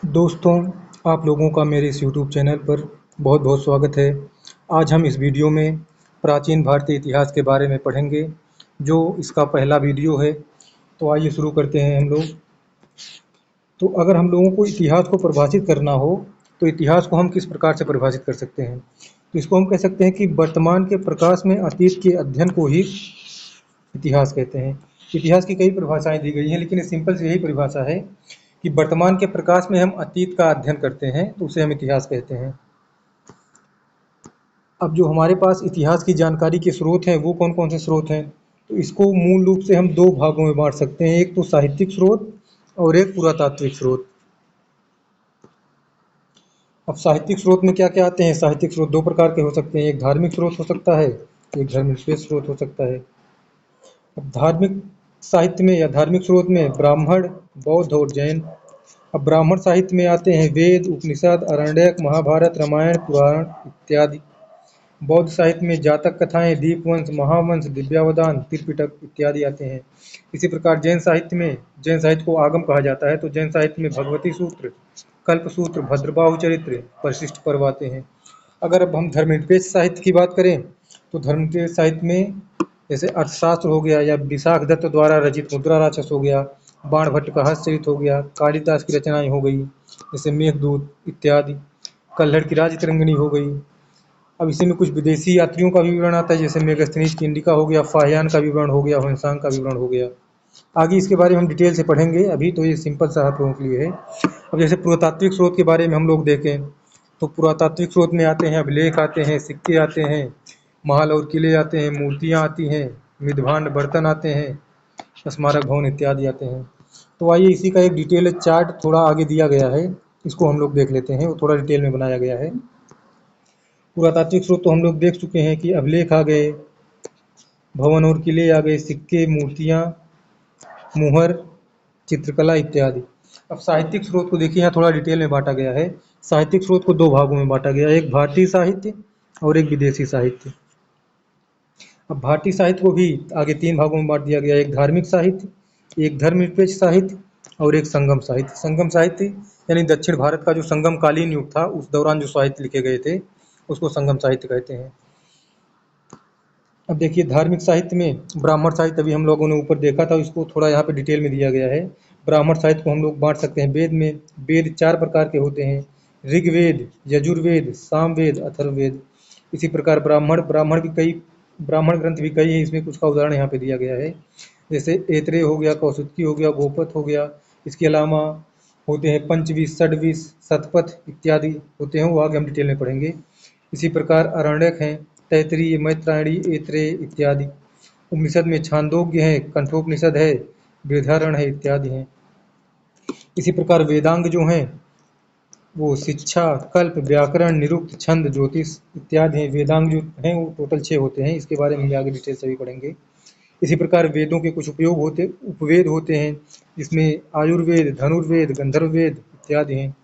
दोस्तों, आप लोगों का मेरे इस यूट्यूब चैनल पर बहुत बहुत स्वागत है। आज हम इस वीडियो में प्राचीन भारतीय इतिहास के बारे में पढ़ेंगे, जो इसका पहला वीडियो है। तो आइए शुरू करते हैं हम लोग। तो अगर हम लोगों को इतिहास को परिभाषित करना हो, तो इतिहास को हम किस प्रकार से परिभाषित कर सकते हैं? तो इसको हम कह सकते हैं कि वर्तमान के प्रकाश में अतीत के अध्ययन को ही इतिहास कहते हैं। इतिहास की कई परिभाषाएं दी गई हैं, लेकिन इस सिंपल से यही परिभाषा है कि वर्तमान के प्रकाश में हम अतीत का अध्ययन करते हैं, तो उसे हम इतिहास कहते हैं। अब जो हमारे पास इतिहास की जानकारी के स्रोत हैं, वो कौन कौन से स्रोत हैं? तो इसको मूल रूप से हम दो भागों में बांट सकते हैं, एक तो साहित्यिक स्रोत और एक पुरातात्विक स्रोत। अब साहित्यिक स्रोत में क्या क्या आते हैं? साहित्यिक स्रोत दो प्रकार के हो सकते हैं, एक धार्मिक स्रोत हो सकता है, एक धर्मनिरपेक्ष स्रोत हो सकता है। अब धार्मिक साहित्य में या धार्मिक स्रोत में ब्राह्मण, बौद्ध और जैन। अब ब्राह्मण साहित्य में आते हैं वेद, उपनिषद, आरण्यक, महाभारत, रामायण, पुराण इत्यादि। बौद्ध साहित्य में जातक कथाएं, दीपवंश, महावंश, दिव्यावदान, त्रिपिटक इत्यादि आते हैं। इसी प्रकार जैन साहित्य को आगम कहा जाता है, तो जैन साहित्य में भगवती सूत्र, कल्प सूत्र, भद्रबाहु चरित्र, परिशिष्ट पर्व आते हैं। अगर अब हम धर्मनिरपेक्ष साहित्य की बात करें, तो धर्मनिरपेक्ष साहित्य में जैसे अर्थशास्त्र हो गया, या विशाख दत्त द्वारा रचित मुद्रा राक्षस हो गया, बाण भट्ट का हस्तचरित हो गया, कालिदास की रचनाएं हो गई जैसे मेघदूत इत्यादि, कल्हड़ की राजतरंगिणी हो गई। अब इसी में कुछ विदेशी यात्रियों का भी विवरण आता है, जैसे मेगास्थनीज की इंडिका हो गया, फाहियान का विवरण हो गया, होंसांग का विवरण हो गया। आगे इसके बारे में हम डिटेल से पढ़ेंगे, अभी तो ये सिंपल सा आप लोगों के लिए है। अब जैसे पुरातात्विक स्रोत के बारे में हम लोग देखें, तो पुरातात्विक स्रोत में आते हैं अभिलेख, आते हैं सिक्के, आते हैं महल और किले, आते हैं मूर्तियाँ आती हैं, मितभांड बर्तन आते हैं, स्मारक भवन इत्यादि आते हैं। तो आइए इसी का एक डिटेल चार्ट थोड़ा आगे दिया गया है, इसको हम लोग देख लेते हैं। वो थोड़ा डिटेल में बनाया गया है। पुरातात्विक स्रोत तो हम लोग देख चुके हैं कि अभिलेख आ गए, भवन और किले आ गए, सिक्के, मूर्तियाँ, मुहर, चित्रकला इत्यादि। अब साहित्यिक स्रोत को देखिए, यहाँ थोड़ा डिटेल में बांटा गया है। साहित्यिक स्रोत को दो भागों में बांटा गया है, एक भारतीय साहित्य और एक विदेशी साहित्य। अब भारतीय साहित्य को भी आगे तीन भागों में बांट दिया गया है, एक धार्मिक साहित्य, एक धर्मनिरपेक्ष साहित्य और एक संगम साहित्य। संगम साहित्य यानी दक्षिण भारत का जो संगम कालीन युग था, उस दौरान जो साहित्य लिखे गए थे, उसको संगम साहित्य कहते हैं। अब देखिए धार्मिक साहित्य में ब्राह्मण साहित्य अभी हम लोगों ने ऊपर देखा था, इसको थोड़ा यहाँ पे डिटेल में दिया गया है। ब्राह्मण साहित्य को हम लोग बांट सकते हैं वेद में। वेद चार प्रकार के होते हैं, ऋग्वेद, यजुर्वेद, सामवेद, अथर्ववेद। इसी प्रकार ब्राह्मण ग्रंथ भी कई हैं, इसमें कुछ का उदाहरण यहाँ पे दिया गया है, जैसे ऐत्रेय हो गया, कौसुतकी हो गया, गोपथ हो गया। इसके अलावा होते हैं पंचविश, षडविश, शतपथ इत्यादि होते हैं, वो आगे हम डिटेल में पढ़ेंगे। इसी प्रकार आरण्यक हैं, तैत्तिरीय, मैत्रायणी, ऐत्रेय इत्यादि। उपनिषद में छांदोग्य है, कंठोपनिषद है, बृहदारण्य है इत्यादि हैं। इसी प्रकार वेदांग जो हैं, वो शिक्षा, कल्प, व्याकरण, निरुक्त, छंद, ज्योतिष इत्यादि हैं। वेदांग जो हैं वो टोटल 6 होते हैं, इसके बारे में भी आगे डिटेल से भी पढ़ेंगे। इसी प्रकार वेदों के कुछ उपवेद होते हैं, जिसमें आयुर्वेद, धनुर्वेद, गंधर्ववेद इत्यादि हैं।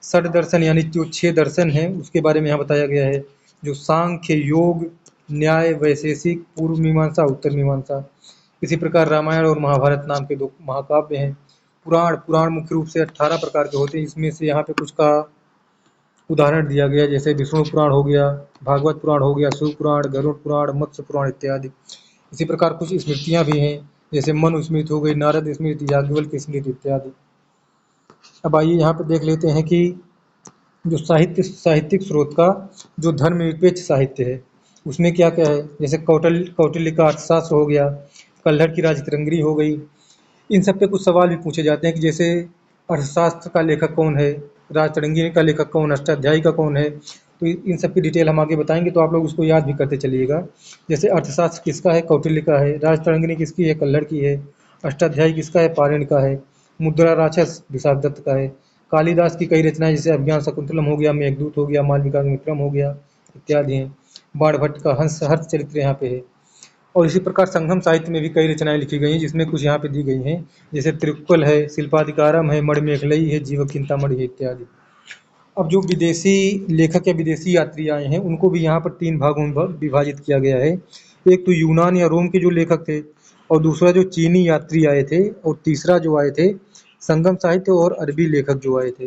षड दर्शन यानी जो 6 दर्शन हैं, उसके बारे में यहाँ बताया गया है, जो सांख्य, योग, न्याय, वैशेषिक, पूर्व मीमांसा, उत्तर मीमांसा। इसी प्रकार रामायण और महाभारत नाम के दो महाकाव्य हैं। पुराण मुख्य रूप से 18 प्रकार के होते हैं, इसमें से यहाँ पे कुछ का उदाहरण दिया गया, जैसे विष्णु पुराण हो गया, भागवत पुराण हो गया, शिव पुराण, गरुड़ पुराण, मत्स्य पुराण इत्यादि। इसी प्रकार कुछ स्मृतियाँ भी हैं, जैसे मनु स्मृति हो गई, नारद स्मृति, याज्ञवल्क्य की स्मृति इत्यादि। अब आइए यहाँ पर देख लेते हैं कि जो साहित्यिक स्रोत का जो धर्मनिरपेक्ष साहित्य है, उसमें क्या क्या है, जैसे कौटिल्य का अर्थशास्त्र हो गया, कल्हड़ की राजतरंगिणी हो गई। इन सब पे कुछ सवाल भी पूछे जाते हैं कि जैसे अर्थशास्त्र का लेखक कौन है, राजतरंगिणी का लेखक कौन, अष्टाध्यायी का कौन है। तो इन सब की डिटेल हम आगे बताएंगे, तो आप लोग उसको याद भी करते चलिएगा। जैसे अर्थशास्त्र किसका है, कौटिल्य का है, राजतरंगिणी किसकी है, कल्हड़ की है, अष्टाध्यायी किसका है, पाणिनि का है, मुद्रा राक्षस विशाख दत्त का है। कालिदास की कई रचनाएं जैसे अभिज्ञान शकुंतलम हो गया, मेघदूत हो गया, मालविका विक्रम हो गया इत्यादि हैं। बाण भट्ट का हर्ष चरित्र यहाँ पे है। और इसी प्रकार संगम साहित्य में भी कई रचनाएं लिखी गई हैं, जिसमें कुछ यहाँ पे दी गई हैं, जैसे त्रिकुल है, शिल्पाधिकारम है, मणिमेखलई है, जीवकचिंतामणि है इत्यादि। अब जो विदेशी लेखक या विदेशी यात्री आए हैं, उनको भी यहाँ पर 3 भागों में विभाजित किया गया है। एक तो यूनान या रोम के जो लेखक थे, और दूसरा जो चीनी यात्री आए थे, और तीसरा जो आए थे संगम साहित्य और अरबी लेखक जो आए थे।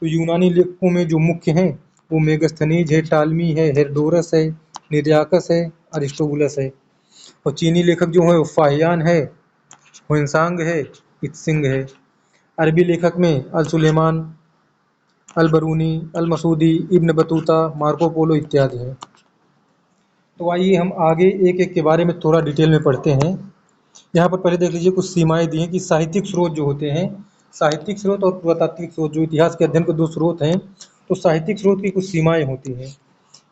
तो यूनानी लेखकों में जो मुख्य हैं वो मेगस्थनीज है, टालमी है, हेरोडोटस है, निरयाकस है, अरिस्टोबुलस है। और चीनी लेखक जो है वो फाहियान है, हुइंसांग है, इत्सिंग है। अरबी लेखक में अल सुलेमान, अल बरूनी, अल Masoodi, Ibn Battuta, Marco Polo इत्यादि हैं। तो आइए हम आगे एक एक के बारे में थोड़ा डिटेल में पढ़ते हैं। यहाँ पर पहले देख लीजिए कुछ सीमाएं दी हैं कि साहित्यिक स्रोत जो होते हैं, साहित्यिक स्रोत और पुरातात्विक स्रोत, जो इतिहास के अध्ययन के दो स्रोत हैं, तो साहित्यिक स्रोत की कुछ सीमाएं होती हैं।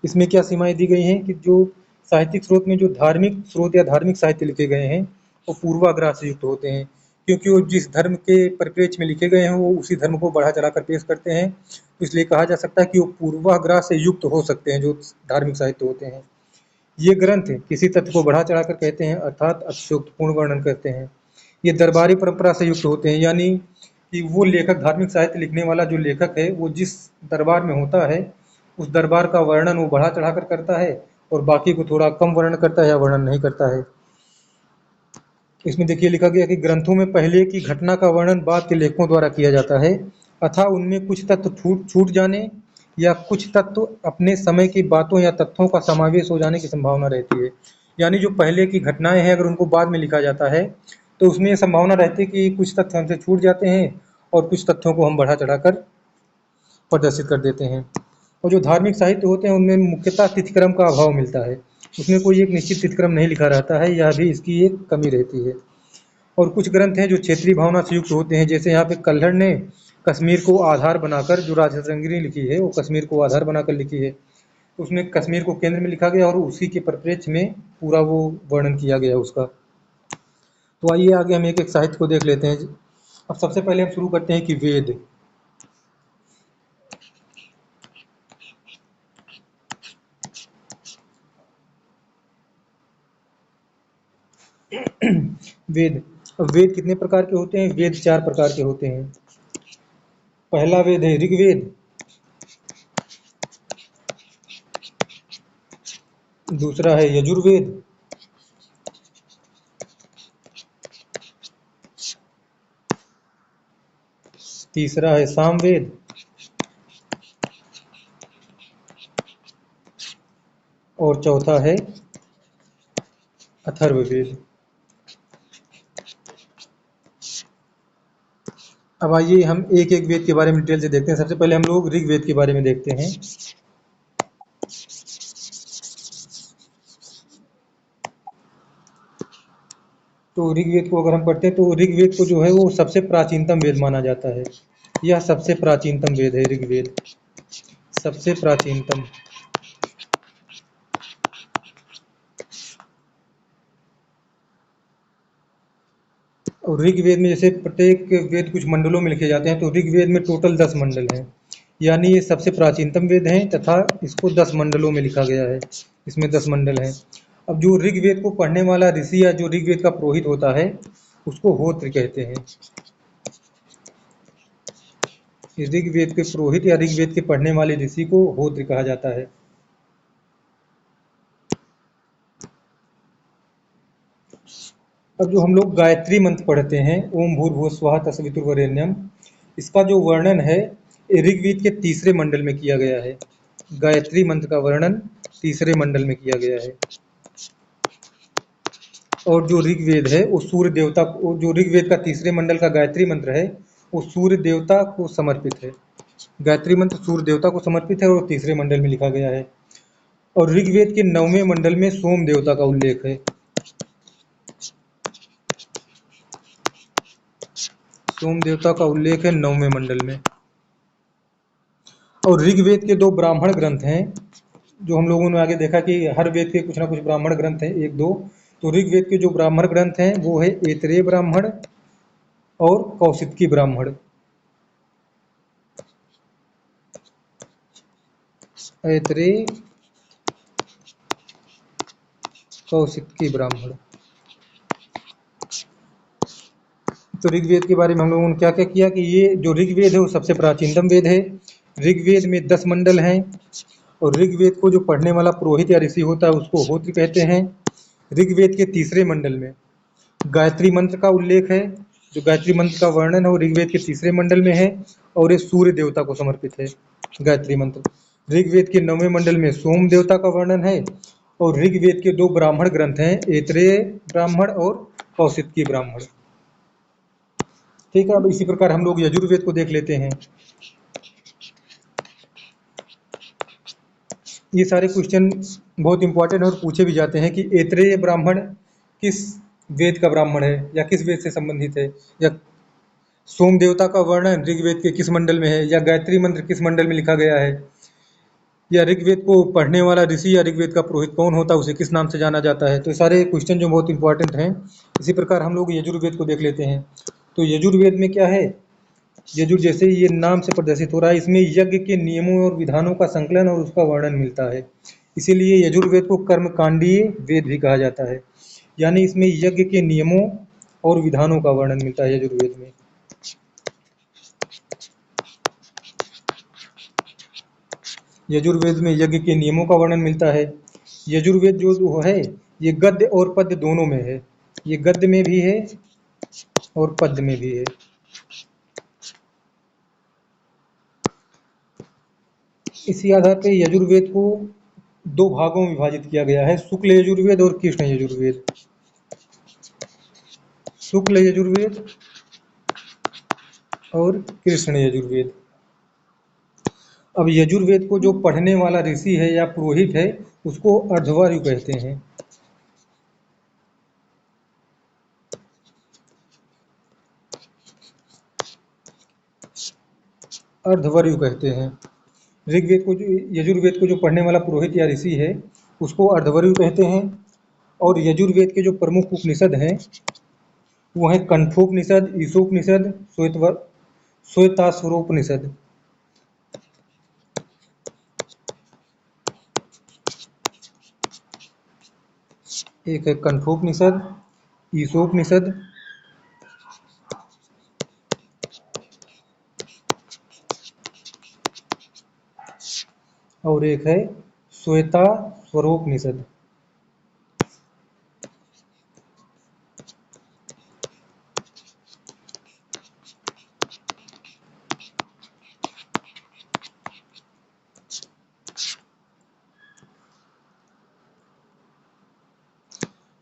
इसमें क्या सीमाएं दी गई हैं कि जो साहित्यिक स्रोत में जो धार्मिक स्रोत या धार्मिक साहित्य लिखे गए हैं वो पूर्वाग्रह से युक्त होते हैं, क्योंकि वो जिस धर्म के परिप्रेक्ष्य में लिखे गए हैं वो उसी धर्म को बढ़ा चढ़ा कर पेश करते हैं। तो इसलिए कहा जा सकता है कि वो पूर्वाग्रह से युक्त हो सकते हैं जो धार्मिक साहित्य होते हैं। ये ग्रंथ किसी तथ्य को बढ़ा चढ़ा कर कहते हैं, अर्थात अतिशयोक्तिपूर्ण वर्णन करते हैं। ये दरबारी परंपरा से युक्त होते हैं, यानी कि वो लेखक, धार्मिक साहित्य लिखने वाला जो लेखक है वो जिस दरबार में होता है उस दरबार का वर्णन वो बढ़ा चढ़ा कर करता है और बाकी को थोड़ा कम वर्णन करता है या वर्णन नहीं करता है। इसमें देखिए लिखा गया कि ग्रंथों में पहले की घटना का वर्णन बाद के लेखकों द्वारा किया जाता है, अतः उनमें कुछ तत्व छूट जाने या कुछ तत्व अपने समय की बातों या तथ्यों का समावेश हो जाने की संभावना रहती है। यानी जो पहले की घटनाएं हैं अगर उनको बाद में लिखा जाता है तो उसमें ये संभावना रहती है कि कुछ तथ्य हमसे छूट जाते हैं और कुछ तथ्यों को हम बढ़ा चढ़ा कर प्रदर्शित कर देते हैं। और जो धार्मिक साहित्य होते हैं उनमें मुख्यतः तिथिक्रम का अभाव मिलता है, उसमें कोई एक निश्चित तिथिक्रम नहीं लिखा रहता है, यह भी इसकी एक कमी रहती है। और कुछ ग्रंथ हैं जो क्षेत्रीय भावना से युक्त होते हैं, जैसे यहाँ पे कल्हड़ ने कश्मीर को आधार बनाकर, जो राजा रंगनी लिखी है वो कश्मीर को आधार बनाकर लिखी है, उसमें कश्मीर को केंद्र में लिखा गया और उसी के परिप्रेक्ष्य में पूरा वो वर्णन किया गया उसका। तो आइए आगे हम एक एक साहित्य को देख लेते हैं। अब सबसे पहले हम शुरू करते हैं कि वेद। वेद। अब वेद कितने प्रकार के होते हैं? वेद 4 प्रकार के होते हैं। पहला वेद है ऋग्वेद, दूसरा है यजुर्वेद, तीसरा है सामवेद, और चौथा है अथर्ववेद। अब आइए हम एक एक वेद के बारे में डिटेल से देखते हैं। सबसे पहले हम लोग ऋग्वेद के बारे में देखते हैं। तो ऋग्वेद को अगर हम पढ़ते हैं तो ऋग्वेद को जो है वो सबसे प्राचीनतम वेद माना जाता है। यह सबसे प्राचीनतम वेद है ऋग्वेद, सबसे प्राचीनतम। और ऋग्वेद में जैसे प्रत्येक वेद कुछ मंडलों में लिखे जाते हैं, तो ऋग्वेद में टोटल 10 मंडल हैं, यानी ये सबसे प्राचीनतम वेद हैं तथा इसको 10 मंडलों में लिखा गया है। इसमें 10 मंडल हैं। अब जो ऋग्वेद को पढ़ने वाला ऋषि या जो ऋग्वेद का पुरोहित होता है उसको होत्र कहते हैं। ऋग्वेद के पुरोहित या ऋग्वेद के पढ़ने वाले ऋषि को होत्र कहा जाता है। अब जो हम लोग गायत्री मंत्र पढ़ते हैं, ओम भूर्भुवः स्वः तत्सवितुर्वरेण्यम, इसका जो वर्णन है ऋग्वेद के तीसरे मंडल में किया गया है। गायत्री मंत्र का वर्णन तीसरे मंडल में किया गया है। और जो ऋग्वेद है वो सूर्य देवता को, जो ऋग्वेद का तीसरे मंडल का गायत्री मंत्र है वो सूर्य देवता को समर्पित है। गायत्री मंत्र सूर्य देवता को समर्पित है और तीसरे मंडल में लिखा गया है। और ऋग्वेद के 9वें मंडल में सोम देवता का उल्लेख है। सोम देवता का उल्लेख है 9वें मंडल में। और ऋग्वेद के 2 ब्राह्मण ग्रंथ हैं, जो हम लोगों ने आगे देखा कि हर वेद के कुछ ना कुछ ब्राह्मण ग्रंथ हैं, 1-2। तो ऋग्वेद के जो ब्राह्मण ग्रंथ हैं वो है ऐतरेय ब्राह्मण और कौशिकी ब्राह्मण। ऐतरेय, कौशिकी ब्राह्मण। तो ऋग्वेद के बारे में हम लोगों ने क्या क्या किया कि ये जो ऋग्वेद है वो सबसे प्राचीनतम वेद है। ऋग्वेद में 10 मंडल हैं और ऋग्वेद को जो पढ़ने वाला पुरोहित या ऋषि होता है उसको होत्र कहते हैं। ऋग्वेद के तीसरे मंडल में गायत्री मंत्र का उल्लेख है, जो गायत्री मंत्र का वर्णन है वो ऋग्वेद के तीसरे मंडल में है और ये सूर्य देवता को समर्पित है गायत्री मंत्र। ऋग्वेद के 9वें मंडल में सोम देवता का वर्णन है और ऋग्वेद के 2 ब्राह्मण ग्रंथ हैं, ऐतरेय ब्राह्मण और कौशिकी ब्राह्मण। ठीक है, अब इसी प्रकार हम लोग यजुर्वेद को देख लेते हैं। ये सारे क्वेश्चन बहुत इंपॉर्टेंट है और पूछे भी जाते हैं कि ऐतरेय ब्राह्मण किस वेद का ब्राह्मण है या किस वेद से संबंधित है, या सोम देवता का वर्णन ऋग्वेद के किस मंडल में है, या गायत्री मंत्र किस मंडल में लिखा गया है, या ऋग्वेद को पढ़ने वाला ऋषि या ऋग्वेद का पुरोहित कौन होता है, उसे किस नाम से जाना जाता है। तो ये सारे क्वेश्चन जो बहुत इंपॉर्टेंट हैं। इसी प्रकार हम लोग यजुर्वेद को देख लेते हैं। तो यजुर्वेद में क्या है, यजुर जैसे ये नाम से प्रदर्शित हो रहा है, इसमें यज्ञ के नियमों और विधानों का संकलन और उसका वर्णन मिलता है। इसीलिए यजुर्वेद को कर्मकांडीय वेद भी कहा जाता है, यानी इसमें यज्ञ के नियमों और विधानों का वर्णन मिलता है यजुर्वेद में। यजुर्वेद में यज्ञ के नियमों का वर्णन मिलता है। यजुर्वेद जो है ये गद्य और पद्य दोनों में है, ये गद्य में भी है और पद्य में भी है। इसी आधार पर यजुर्वेद को 2 भागों में विभाजित किया गया है, शुक्ल यजुर्वेद और कृष्ण यजुर्वेद। शुक्ल यजुर्वेद और कृष्ण यजुर्वेद। अब यजुर्वेद को जो पढ़ने वाला ऋषि है या पुरोहित है उसको अर्धवर्यु कहते हैं। अर्धवर्यु कहते हैं। ऋग्वेद को जो यजुर्वेद को जो पढ़ने वाला पुरोहित या ऋषि है उसको अर्धवर्यु कहते हैं। और यजुर्वेद के जो प्रमुख उपनिषद हैं वो हैं कंठोपनिषद, ईशोपनिषद, श्वेताश्वरोपनिषद। एक है कंठोपनिषद, ईशोपनिषद और एक है श्वेताश्वरोपनिषद।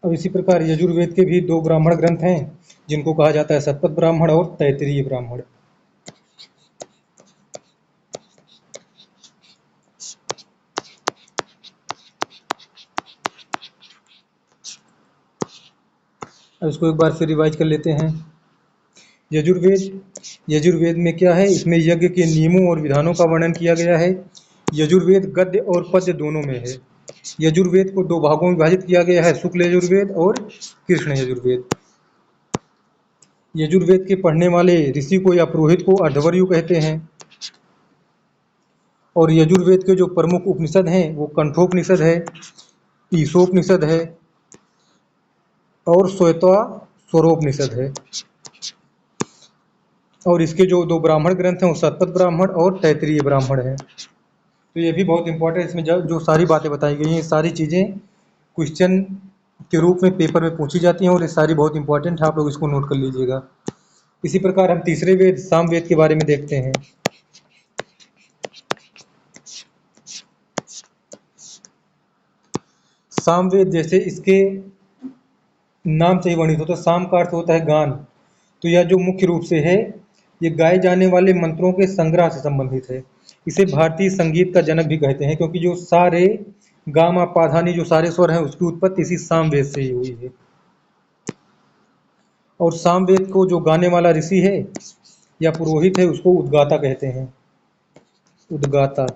अब इसी प्रकार यजुर्वेद के भी 2 ब्राह्मण ग्रंथ हैं जिनको कहा जाता है शतपथ ब्राह्मण और तैत्तिरीय ब्राह्मण। अब इसको एक बार फिर रिवाइज कर लेते हैं। यजुर्वेद में क्या है, इसमें यज्ञ के नियमों और विधानों का वर्णन किया गया है। यजुर्वेद गद्य और पद्य दोनों में है। यजुर्वेद को 2 भागों में विभाजित किया गया है, शुक्ल यजुर्वेद और कृष्ण यजुर्वेद। यजुर्वेद के पढ़ने वाले ऋषि को या पुरोहित को अर्धवर्यु कहते हैं। और यजुर्वेद के जो प्रमुख उपनिषद हैं वो कंठोपनिषद है, ईशोपनिषद है और श्वेताश्वरोपनिषद है। और इसके जो 2 ब्राह्मण ग्रंथ हैं वो शतपथ ब्राह्मण और तैत्तिरीय ब्राह्मण हैं। तो ये भी बहुत इंपॉर्टेंट, इसमें जो सारी बातें बताई गई हैं ये सारी चीज़ें क्वेश्चन के रूप में पेपर में पूछी जाती हैं और ये सारी बहुत इंपॉर्टेंट है, आप लोग इसको नोट कर लीजिएगा। इसी प्रकार हम तीसरे वेद सामवेद के बारे में देखते हैं। सामवेद जैसे इसके नाम से ही वर्णित होता है, साम का अर्थ होता है गान। तो यह जो मुख्य रूप से है ये गाए जाने वाले मंत्रों के संग्रह से संबंधित है। इसे भारतीय संगीत का जनक भी कहते हैं क्योंकि जो सारे गामा पाधानी जो सारे स्वर हैं उसकी उत्पत्ति इसी सामवेद से ही हुई है। और सामवेद को जो गाने वाला ऋषि है या पुरोहित है उसको उद्गाता कहते हैं, उद्गाता।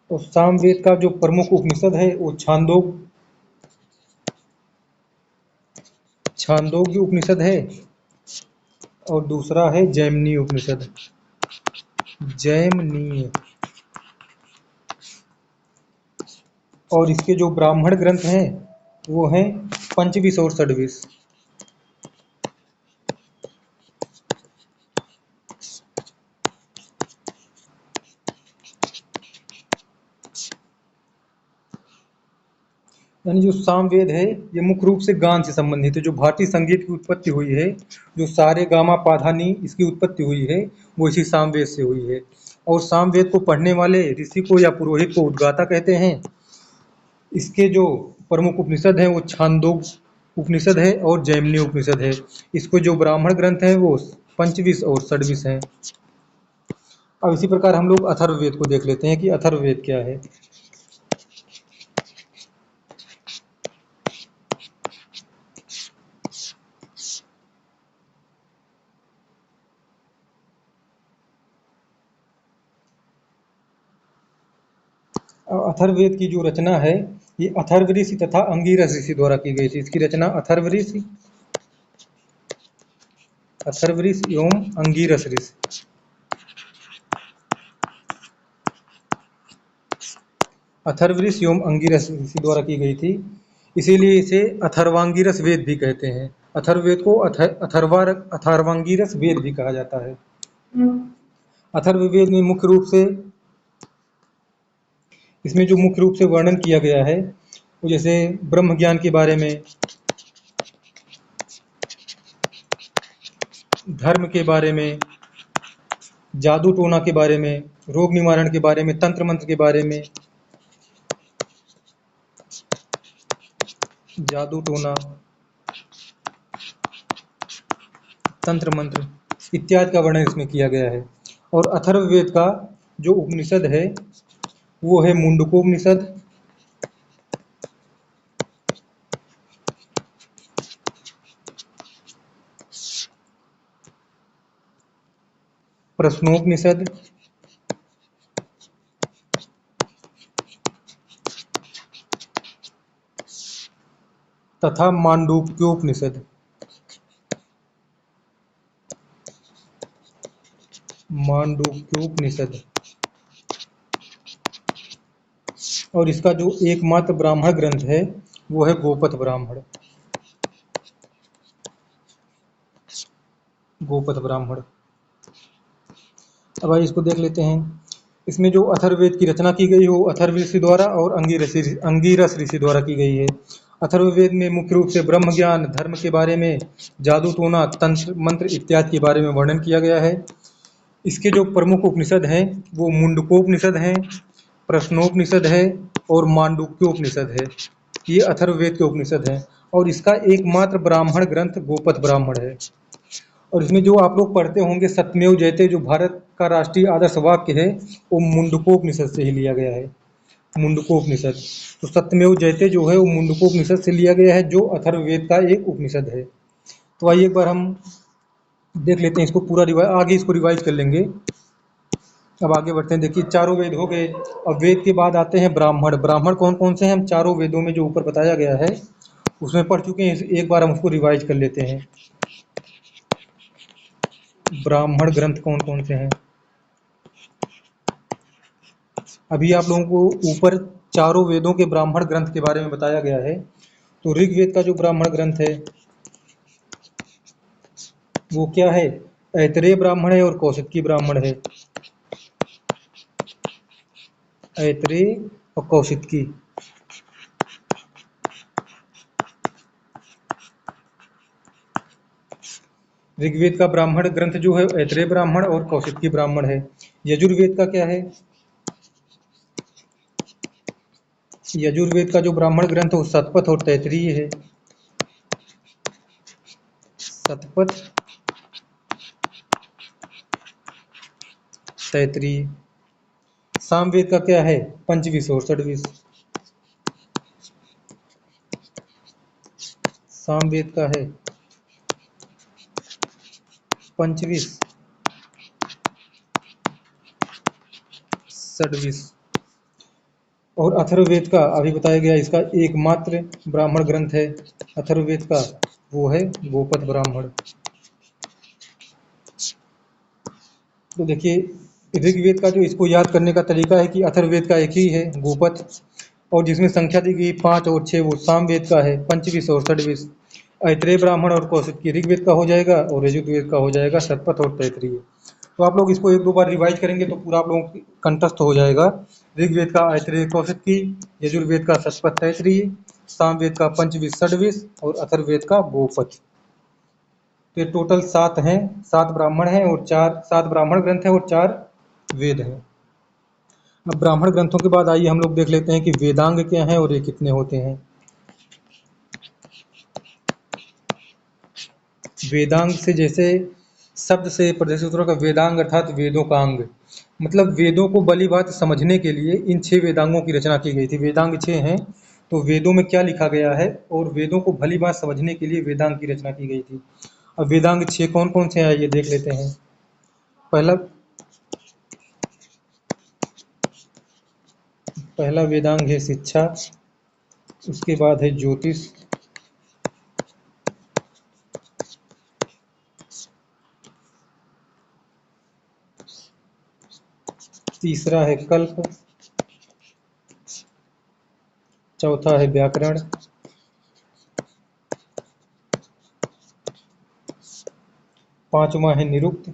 और सामवेद का जो प्रमुख उपनिषद है वो छांदोग्य उपनिषद है और दूसरा है जैमिनी उपनिषद, जैमिनीय। और इसके जो ब्राह्मण ग्रंथ हैं वो हैं पंचविश और षड्विश। यानी जो सामवेद है ये मुख्य रूप से गान से संबंधित है। जो भारतीय संगीत की उत्पत्ति हुई है, जो सारे गामा पाधा नी इसकी उत्पत्ति हुई है, वो इसी सामवेद से हुई है। और सामवेद को पढ़ने वाले ऋषि को या पुरोहित को उद्गाता कहते हैं। इसके जो प्रमुख उपनिषद हैं वो छांदोग्य उपनिषद है और जैमिनी उपनिषद है। इसको जो ब्राह्मण ग्रंथ हैं वो पंचविश और षड्विश हैं। अब इसी प्रकार हम लोग अथर्ववेद को देख लेते हैं कि अथर्ववेद क्या है। अथर्ववेद की जो रचना है ये अथर्व ऋषि तथा अंगिरस ऋषि द्वारा की गई थी। इसकी रचना अथर्व ऋषि एवं अंगिरस ऋषि अथर्व ऋषि एवं अंगिरस ऋषि द्वारा की गई थी। इसीलिए इसे अथर्वांगिरस वेद भी कहते हैं। अथर्ववेद को अथर्वांगिरस वेद भी कहा जाता है। अथर्ववेद में मुख्य रूप से इसमें जो मुख्य रूप से वर्णन किया गया है वो जैसे ब्रह्म ज्ञान के बारे में, धर्म के बारे में, जादू टोना के बारे में, रोग निवारण के बारे में, तंत्र मंत्र के बारे में, जादू टोना, तंत्र मंत्र इत्यादि का वर्णन इसमें किया गया है। और अथर्ववेद का जो उपनिषद है वो है मुंडकोपनिषद, प्रश्नोपनिषद, तथा मांडूक्योपनिषद। और इसका जो एकमात्र ब्राह्मण ग्रंथ है वो है गोपथ ब्राह्मण। अब आइए इसको देख लेते हैं। इसमें जो अथर्ववेद की रचना की गई हो अथर्व ऋषि द्वारा और अंगिरस ऋषि द्वारा की गई है। अथर्ववेद में मुख्य रूप से ब्रह्म ज्ञान, धर्म के बारे में, जादू टोना, तंत्र मंत्र इत्यादि के बारे में वर्णन किया गया है। इसके जो प्रमुख उपनिषद हैं वो मुंडकोपनिषद हैं, प्रश्नोपनिषद है और मांडूक्योपनिषद है। ये अथर्ववेद के उपनिषद हैं और इसका एकमात्र ब्राह्मण ग्रंथ गोपथ ब्राह्मण है। और इसमें जो आप लोग पढ़ते होंगे सत्यमेव जयते, जो भारत का राष्ट्रीय आदर्श वाक्य है, वो मुंडकोपनिषद से ही लिया गया है। मुंडकोपनिषद, तो सत्यमेव जयते जो है वो मुंडकोपनिषद से लिया गया है, जो अथर्ववेद का एक उपनिषद है। तो आइए एक बार हम देख लेते हैं इसको पूरा आगे इसको रिवाइज कर लेंगे। अब आगे बढ़ते हैं। देखिए चारों वेद हो गए। अब वेद के बाद आते हैं ब्राह्मण। ब्राह्मण कौन कौन से हैं? हम चारों वेदों में जो ऊपर बताया गया है उसमें पढ़ चुके हैं, एक बार हम उसको रिवाइज कर लेते हैं। ब्राह्मण ग्रंथ कौन कौन से हैं? अभी आप लोगों को ऊपर चारों वेदों के ब्राह्मण ग्रंथ के बारे में बताया गया है। तो ऋग्वेद का जो ब्राह्मण ग्रंथ है वो क्या है? ऐतरेय ब्राह्मण है और कौशिकी ब्राह्मण है। ऐतरेय और कौशिकी। ऋग्वेद का ब्राह्मण ग्रंथ जो है ऐतरेय ब्राह्मण और कौशिकी ब्राह्मण है। यजुर्वेद का क्या है? यजुर्वेद का जो ब्राह्मण ग्रंथ है वो शतपथ और तैत्तिरीय है। शतपथ, तैत्तिरीय। सामवेद का क्या है? पंचविश और षड्विश। सामवेद का है पंचविश, षड्विश। और अथर्ववेद का अभी बताया गया इसका एकमात्र ब्राह्मण ग्रंथ है अथर्ववेद का, वो है गोपथ ब्राह्मण। तो देखिए ऋग्वेद का जो इसको याद करने का तरीका है कि अथर्ववेद का एक ही है गोपथ, और जिसमें संख्या दी गई 5 और 6 वो सामवेद का है, पंचविश और षड्विश। ऐतरेय ब्राह्मण और कौशिकी ऋग्वेद का हो जाएगा और यजुर्वेद का हो जाएगा शतपथ और तैत्तिरीय। तो आप लोग इसको 1-2 बार रिवाइज करेंगे तो पूरा आप लोगों को कंठस्थ हो जाएगा। ऋग्वेद का ऐतरेय कौशिकी, यजुर्वेद का शतपथ तैत्तिरीय, सामवेद का पंचविश षड्विश और अथर्ववेद का गोपच। तो ये टोटल 7 हैं, 7 ब्राह्मण हैं और 7 ब्राह्मण ग्रंथ हैं और 4 वेद हैं। अब ब्राह्मण ग्रंथों के बाद आइए हम लोग देख लेते हैं कि वेदांग क्या हैं और ये कितने होते हैं। वेदांग से जैसे शब्द से प्रदर्शित होगा वेदांग अर्थात वेदों का अंग, मतलब वेदों को भली भांति समझने के लिए इन 6 वेदांगों की रचना की गई थी। वेदांग 6 हैं, तो वेदों में क्या लिखा गया है और वेदों को भली भांति समझने के लिए वेदांग की रचना की गई थी। अब वेदांग 6 कौन कौन से हैं आइए देख लेते हैं। पहला पहला वेदांग है शिक्षा, उसके बाद है ज्योतिष, तीसरा है कल्प, चौथा है व्याकरण, पांचवा है निरुक्त,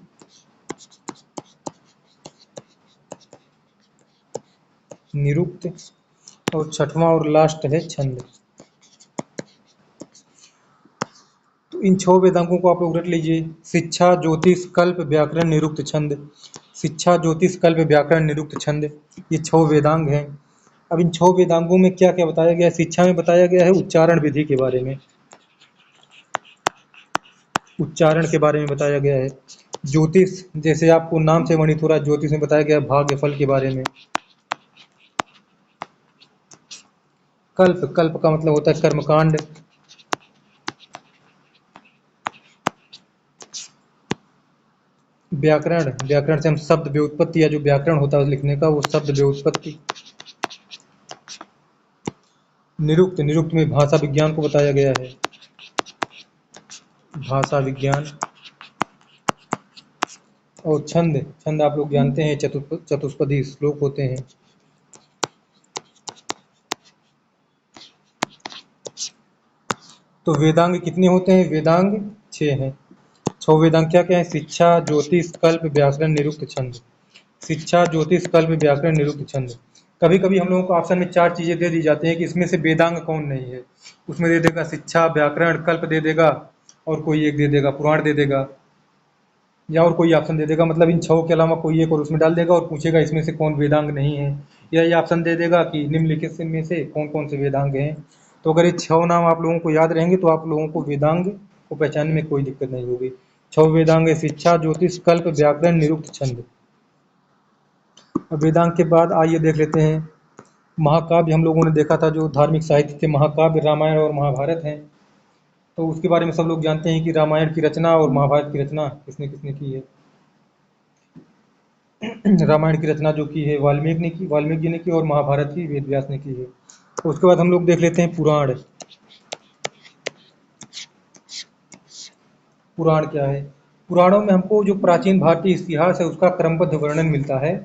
और छठवां और लास्ट है छंद। तो इन 6 वेदांगों को आप लोग रट लीजिए, शिक्षा, ज्योतिष, कल्प, व्याकरण, निरुक्त, छंद। शिक्षा, ज्योतिष, कल्प, व्याकरण, निरुक्त, छंद, ये 6 वेदांग हैं। अब इन 6 वेदांगों में क्या क्या बताया गया है। शिक्षा में बताया गया है उच्चारण विधि के बारे में, उच्चारण के बारे में बताया गया है। ज्योतिष, जैसे आपको नाम से वर्णित हो रहा है, ज्योतिष में बताया गया है भाग्य फल के बारे में। कल्प, कल्प का मतलब होता है कर्मकांड। व्याकरण, व्याकरण से हम शब्द व्युत्पत्ति या जो व्याकरण होता है लिखने का वो शब्द व्युत्पत्ति। निरुक्त, निरुक्त में भाषा विज्ञान को बताया गया है, भाषा विज्ञान। और छंद, छंद आप लोग जानते हैं चतुष्पदी श्लोक होते हैं। तो वेदांग कितने होते हैं, वेदांग 6 हैं। 6 वेदांग क्या क्या है, शिक्षा, ज्योतिष, कल्प, व्याकरण, निरुक्त, छंद। शिक्षा, ज्योतिष, कल्प, व्याकरण, निरुक्त, छंद। कभी कभी हम लोगों को ऑप्शन में 4 चीजें दे दी जाती हैं कि इसमें से वेदांग कौन नहीं है, उसमें दे देगा शिक्षा, व्याकरण, कल्प दे देगा और कोई एक दे देगा पुराण दे देगा, या और कोई ऑप्शन दे देगा, मतलब इन 6 के अलावा कोई एक और उसमें डाल देगा और पूछेगा इसमें से कौन वेदांग नहीं है, या ये ऑप्शन दे देगा कि निम्नलिखित में से कौन कौन से वेदांग हैं। तो अगर ये 6 नाम आप लोगों को याद रहेंगे तो आप लोगों को वेदांग को पहचानने में कोई दिक्कत नहीं होगी। 6 वेदांग है शिक्षा, ज्योतिष, कल्प, व्याकरण, निरुक्त, छंद। अब वेदांग के बाद आइए देख लेते हैं महाकाव्य। हम लोगों ने देखा था जो धार्मिक साहित्य के महाकाव्य रामायण और महाभारत हैं, तो उसके बारे में सब लोग जानते हैं कि रामायण की रचना और महाभारत की रचना किसने किसने की है। रामायण की रचना जो की है वाल्मीकि जी ने की, और महाभारत की वेद व्यास ने की है। तो उसके बाद हम लोग देख लेते हैं पुराण। पुराण क्या है, पुराणों में हमको जो प्राचीन भारतीय इतिहास है उसका क्रमबद्ध वर्णन मिलता है।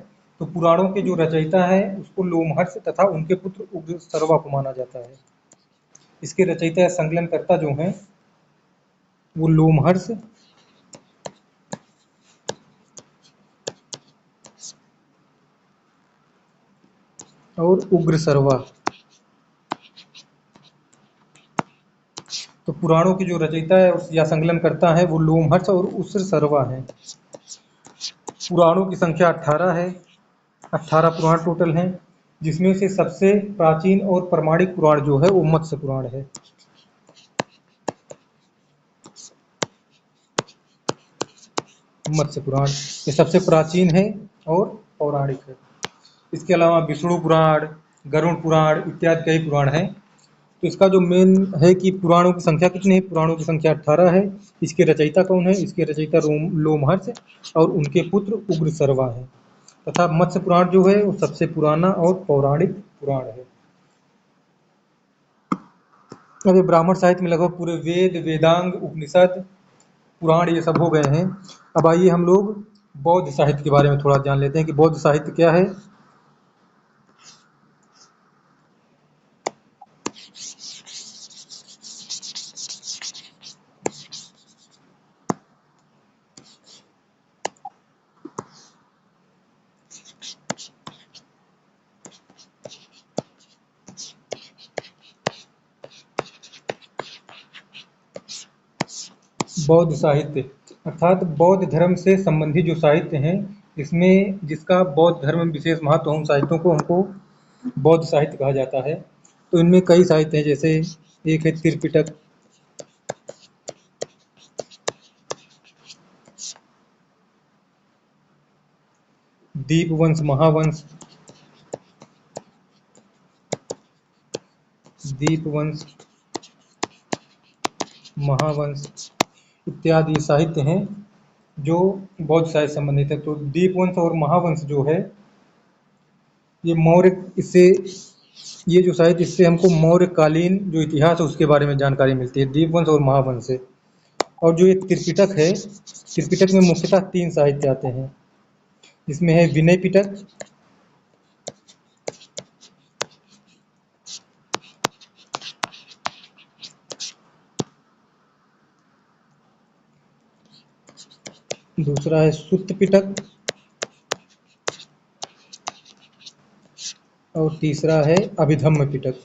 तो पुराणों के जो रचयिता है उसको लोमहर्ष तथा उनके पुत्र उग्र सर्वा को माना जाता है। इसके रचयिता संकलनकर्ता जो हैं वो लोमहर्ष और उग्र सर्वा। तो पुराणों की जो रचयिता है या संकलन करता है वो लोमहर्ष और उग्र सर्वा है। पुराणों की संख्या 18 है, 18 पुराण टोटल हैं, जिसमें से सबसे प्राचीन और प्रमाणिक पुराण जो है वो मत्स्य पुराण है। मत्स्य पुराण ये सबसे प्राचीन है और पौराणिक है। इसके अलावा विष्णु पुराण, गरुड़ पुराण इत्यादि कई पुराण हैं। तो इसका जो मेन है कि पुराणों की संख्या कितनी है, पुराणों की संख्या 18 है। इसके रचयिता कौन है, इसके रचयिता लोमहर्ष और उनके पुत्र उग्र सर्वा है। तथा मत्स्य पुराण जो है वो सबसे पुराना और पौराणिक पुराण है। अब ये ब्राह्मण साहित्य में लगभग पूरे वेद, वेदांग, उपनिषद, पुराण ये सब हो गए हैं। अब आइए हम लोग बौद्ध साहित्य के बारे में थोड़ा जान लेते हैं कि बौद्ध साहित्य क्या है। बौद्ध साहित्य अर्थात बौद्ध धर्म से संबंधित जो साहित्य हैं, इसमें जिसका बौद्ध धर्म में विशेष महत्व हो, उन साहित्यों को हमको बौद्ध साहित्य कहा जाता है। तो इनमें कई साहित्य हैं, जैसे एक है त्रिपिटक, दीपवंश, महावंश, दीपवंश, महावंश इत्यादि साहित्य हैं जो बौद्ध साहित्य से संबंधित है। तो दीपवंश और महावंश जो है, ये मौर्य इससे ये जो साहित्य, इससे हमको मौर्यकालीन जो इतिहास है उसके बारे में जानकारी मिलती है, दीपवंश और महावंश से। और जो ये त्रिपिटक है, त्रिपिटक में मुख्यतः 3 साहित्य आते हैं। इसमें है विनय पिटक, दूसरा है सुत्त पिटक और तीसरा है अभिधम्म पिटक।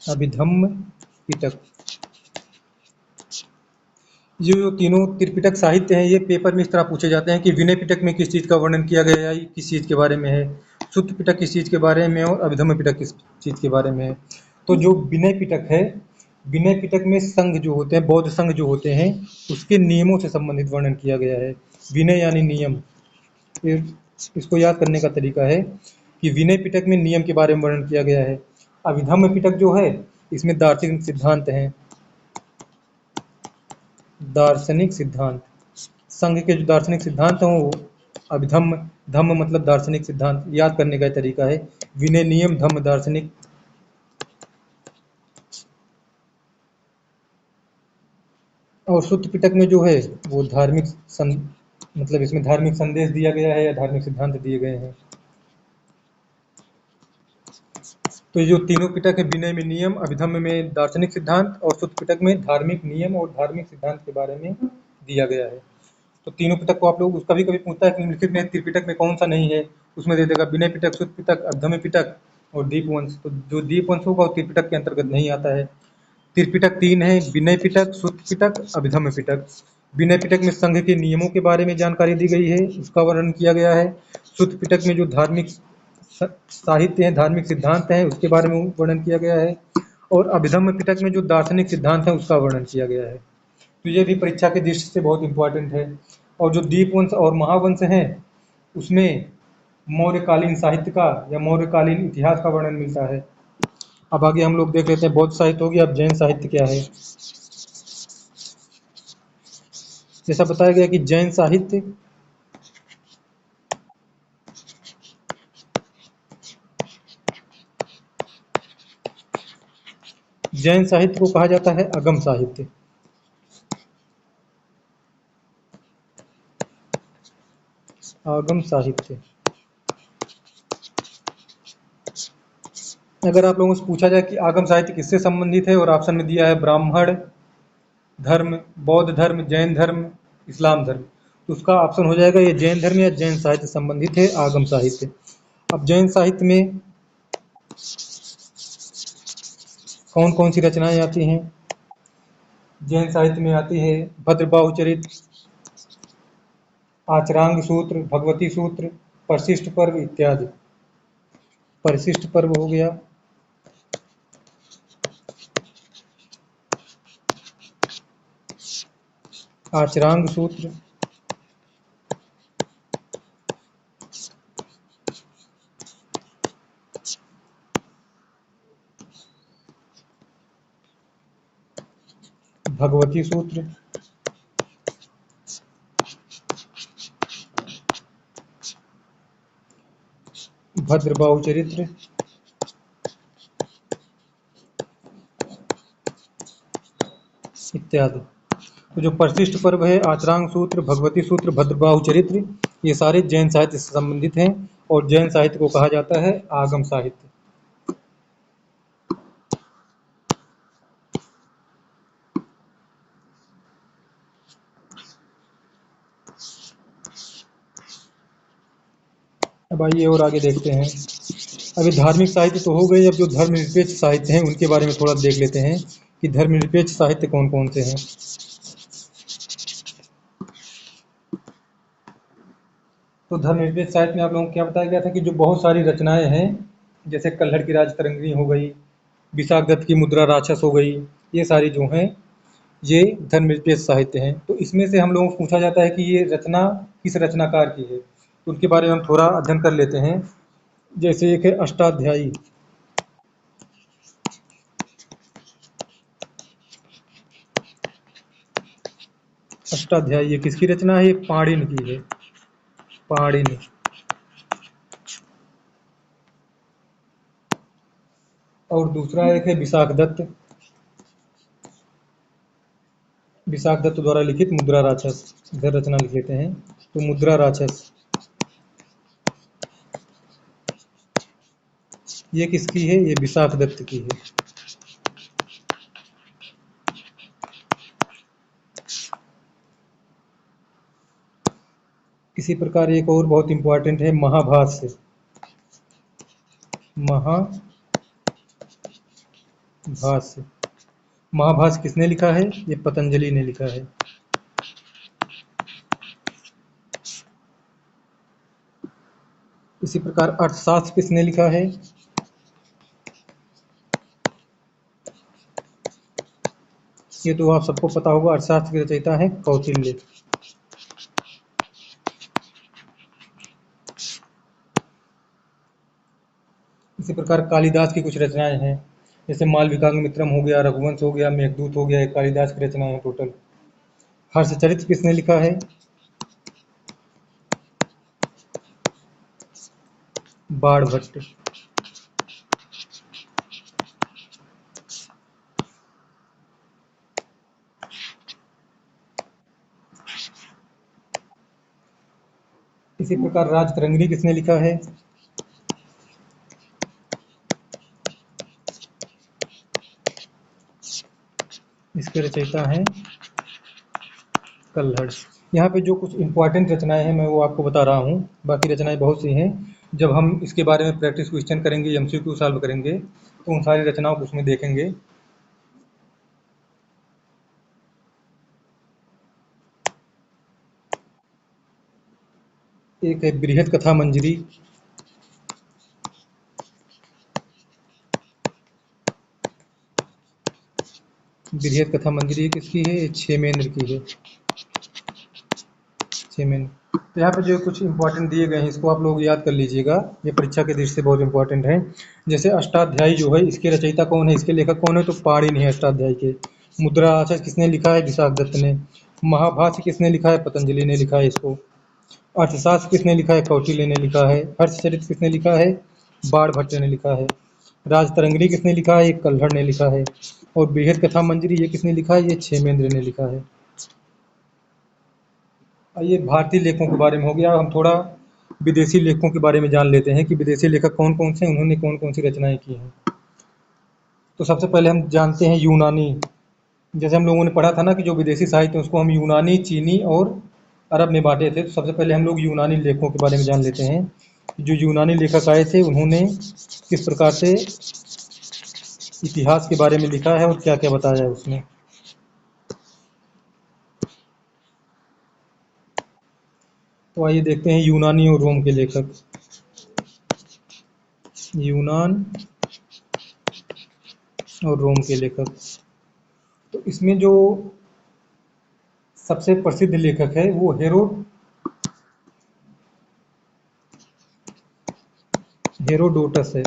अभिधम्म पिटक। ये जो तीनों त्रिपिटक साहित्य हैं, ये पेपर में इस तरह पूछे जाते हैं कि विनय पिटक में किस चीज़ का वर्णन किया गया है, किस चीज़ के बारे में है, सुत्त पिटक किस चीज़ के बारे में और अभिधम्म पिटक किस चीज़ के बारे में है। तो जो विनय पिटक है, विनय पिटक में संघ जो होते हैं, बौद्ध संघ जो होते हैं, उसके नियमों से संबंधित वर्णन किया गया है। विनय यानी नियम। फिर इसको याद करने का तरीका है कि विनय पिटक में नियम के बारे में वर्णन किया गया है। अभिधम्म पिटक जो है, इसमें दार्शनिक सिद्धांत हैं, दार्शनिक सिद्धांत। संघ के जो दार्शनिक सिद्धांत हैं वो अभिधम्म, धम्म मतलब दार्शनिक सिद्धांत। याद करने का तरीका है विनय नियम, धम्म दार्शनिक। और सुत्त पिटक में जो है वो धार्मिक मतलब इसमें धार्मिक संदेश दिया गया है या धार्मिक सिद्धांत दिए गए हैं। तो ये जो तीनों पिटक है, विनय में नियम, अभिधम्म में दार्शनिक सिद्धांत और सुत्त पिटक में धार्मिक नियम और धार्मिक सिद्धांत के बारे में दिया गया है। तो तीनों पिटक को आप लोग कभी कभी पूछता है कि निम्नलिखित में त्रिपिटक में कौन सा नहीं है, उसमें दे देगा विनय पिटक, सुत्त पिटक, अभिधम्म पिटक और दीपवंश। तो जो दीपवंश होगा वो त्रिपिटक के अंतर्गत नहीं आता है। त्रिपिटक 3 है, विनय पिटक, सुत्त पिटक, अभिधम्म पिटक। विनय पिटक में संघ के नियमों के बारे में जानकारी दी गई है, उसका वर्णन किया गया है। सुत्त पिटक में जो धार्मिक साहित्य हैं, धार्मिक सिद्धांत हैं, उसके बारे में वर्णन किया गया है। और अभिधम्म पिटक में जो दार्शनिक सिद्धांत है उसका वर्णन किया गया है। तो ये भी परीक्षा के दृष्टि से बहुत इंपॉर्टेंट है। और जो दीपवंश और महावंश हैं, उसमें मौर्यकालीन साहित्य का या मौर्यकालीन इतिहास का वर्णन मिलता है। अब आगे हम लोग देख लेते हैं, बौद्ध साहित्य हो गया, अब जैन साहित्य क्या है। जैसा बताया गया कि जैन साहित्य जैन साहित्य को कहा जाता है अगम साहित्य। आगम साहित्य। अगर आप लोगों से पूछा जाए कि आगम साहित्य किससे संबंधित है, और ऑप्शन में दिया है ब्राह्मण धर्म, बौद्ध धर्म, जैन धर्म, इस्लाम धर्म, तो उसका ऑप्शन हो जाएगा ये जैन धर्म या जैन साहित्य संबंधित है आगम साहित्य। अब जैन साहित्य में कौन कौन सी रचनाएं आती हैं। जैन साहित्य में आती है भद्रबाहुचरित, आचरांग सूत्र, भगवती सूत्र, परिशिष्ट पर्व इत्यादि। परिशिष्ट पर्व हो गया, आचरांग सूत्र, भगवती सूत्र, भद्रबाहु चरित्र, इत्यादि। तो जो परिशिष्ट पर्व है, आचरांग सूत्र, भगवती सूत्र, भद्रबाहु चरित्र, ये सारे जैन साहित्य से संबंधित हैं और जैन साहित्य को कहा जाता है आगम साहित्य। अब आइए और आगे देखते हैं। अभी धार्मिक साहित्य तो हो गए, अब जो धर्मनिरपेक्ष साहित्य हैं उनके बारे में थोड़ा देख लेते हैं कि धर्मनिरपेक्ष साहित्य कौन कौन से हैं। तो धर्मनिरपेक्ष साहित्य में आप लोगों को क्या बताया गया था कि जो बहुत सारी रचनाएं हैं, जैसे कल्हड़ की राजतरंगिणी हो गई, विशाख दत्त की मुद्रा राक्षस हो गई, ये सारी जो हैं ये धर्मनिरपेक्ष साहित्य हैं। तो इसमें से हम लोगों को पूछा जाता है कि ये रचना किस रचनाकार की है, तो उनके बारे में हम थोड़ा अध्ययन कर लेते हैं। जैसे एक है अष्टाध्यायी। अष्टाध्यायी ये किसकी रचना है? ये पाणिनि की है, पाणिनि। और दूसरा एक है विशाख दत्त, विशाख दत्त द्वारा लिखित मुद्रा राक्षस, इधर रचना लिख लेते हैं। तो मुद्रा राक्षस ये किसकी है? ये विशाख दत्त की है। इसी प्रकार एक और बहुत इंपॉर्टेंट है महाभाष्य। महाभाष्य, महाभाष्य किसने लिखा है? ये पतंजलि ने लिखा है। इसी प्रकार अर्थशास्त्र किसने लिखा है? ये तो आप सबको पता होगा, अर्थशास्त्र के रचयिता है कौटिल्य। इसी प्रकार कालिदास की कुछ रचनाएं हैं, जैसे मालविकाग्निमित्रम हो गया, रघुवंश हो गया, मेघदूत हो गया, ये कालिदास की रचनाएं हैं टोटल। हर्षचरित्र किसने लिखा है? बाणभट्ट। इसी प्रकार राजतरंगिणी किसने लिखा है? इसके रचयिता हैं कल्हड़। यहाँ पे जो कुछ इंपॉर्टेंट रचनाएं हैं मैं वो आपको बता रहा हूँ, बाकी रचनाएं बहुत सी हैं। जब हम इसके बारे में प्रैक्टिस क्वेश्चन करेंगे, एमसीक्यू सॉल्व करेंगे, तो उन सारी रचनाओं को उसमें देखेंगे। एक है बृहद कथा मंजरी। बृहद कथा मंजरी किसकी है? ये क्षेमेंद्र की है, क्षेमेंद्र। तो यहाँ पे जो कुछ इंपॉर्टेंट दिए गए हैं इसको आप लोग याद कर लीजिएगा, ये परीक्षा के दृष्टि से बहुत इंपॉर्टेंट है। जैसे अष्टाध्यायी जो है, इसके रचयिता कौन है, इसके लेखक कौन है? तो पाणिनि है अष्टाध्यायी के। मुद्रा राक्षस किसने लिखा है? विशाख दत्त ने। महाभाष्य किसने लिखा है? पतंजलि ने लिखा है इसको। अर्थशास्त्र किसने लिखा है? कौटिल्य ने लिखा है। हर्षचरित्र किसने लिखा है? बाणभट्ट ने लिखा है। राजतरंगिणी किसने लिखा है? ये कल्हड़ ने लिखा है। और बृहद कथा मंजरी ये किसने लिखा है? ये क्षेमेंद्र ने लिखा है। ये भारतीय लेखकों के बारे में हो गया। हम थोड़ा विदेशी लेखकों के बारे में जान लेते हैं कि विदेशी लेखक कौन कौन से हैं, उन्होंने कौन कौन सी रचनाएं की हैं। तो सबसे पहले हम जानते हैं यूनानी। जैसे हम लोगों ने पढ़ा था ना कि जो विदेशी साहित्य है उसको हम यूनानी, चीनी और अरब में बांटे थे। तो सबसे पहले हम लोग यूनानी लेखकों के बारे में जान लेते हैं। जो यूनानी लेखक आए थे उन्होंने किस प्रकार से इतिहास के बारे में लिखा है और क्या क्या बताया है उसमें। तो आइए देखते हैं यूनानी और रोम के लेखक। यूनान और रोम के लेखक, तो इसमें जो सबसे प्रसिद्ध लेखक है वो हेरोडोटस है।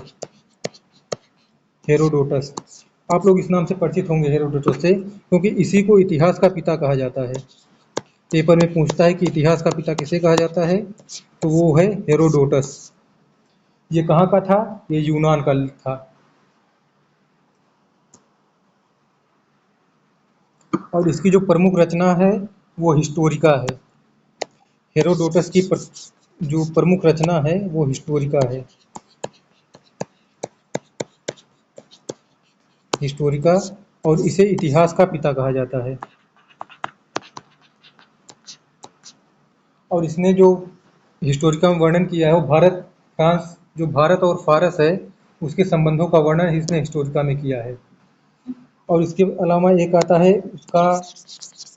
हेरोडोटस, आप लोग इस नाम से परिचित होंगे हेरोडोटस से, क्योंकि इसी को इतिहास का पिता कहा जाता है। पेपर में पूछता है कि इतिहास का पिता किसे कहा जाता है, तो वो है हेरोडोटस। ये कहाँ का था? ये यूनान का था। और इसकी जो प्रमुख रचना है वो हिस्टोरिका है। हेरोडोटस की जो प्रमुख रचना है वो हिस्टोरिका है। हिस्टोरिका, और इसे इतिहास का पिता कहा जाता है। और इसने जो हिस्टोरिका में वर्णन किया है वो भारत, फ्रांस, जो भारत और फारस है उसके संबंधों का वर्णन इसने हिस्टोरिका में किया है। और इसके अलावा एक आता है, उसका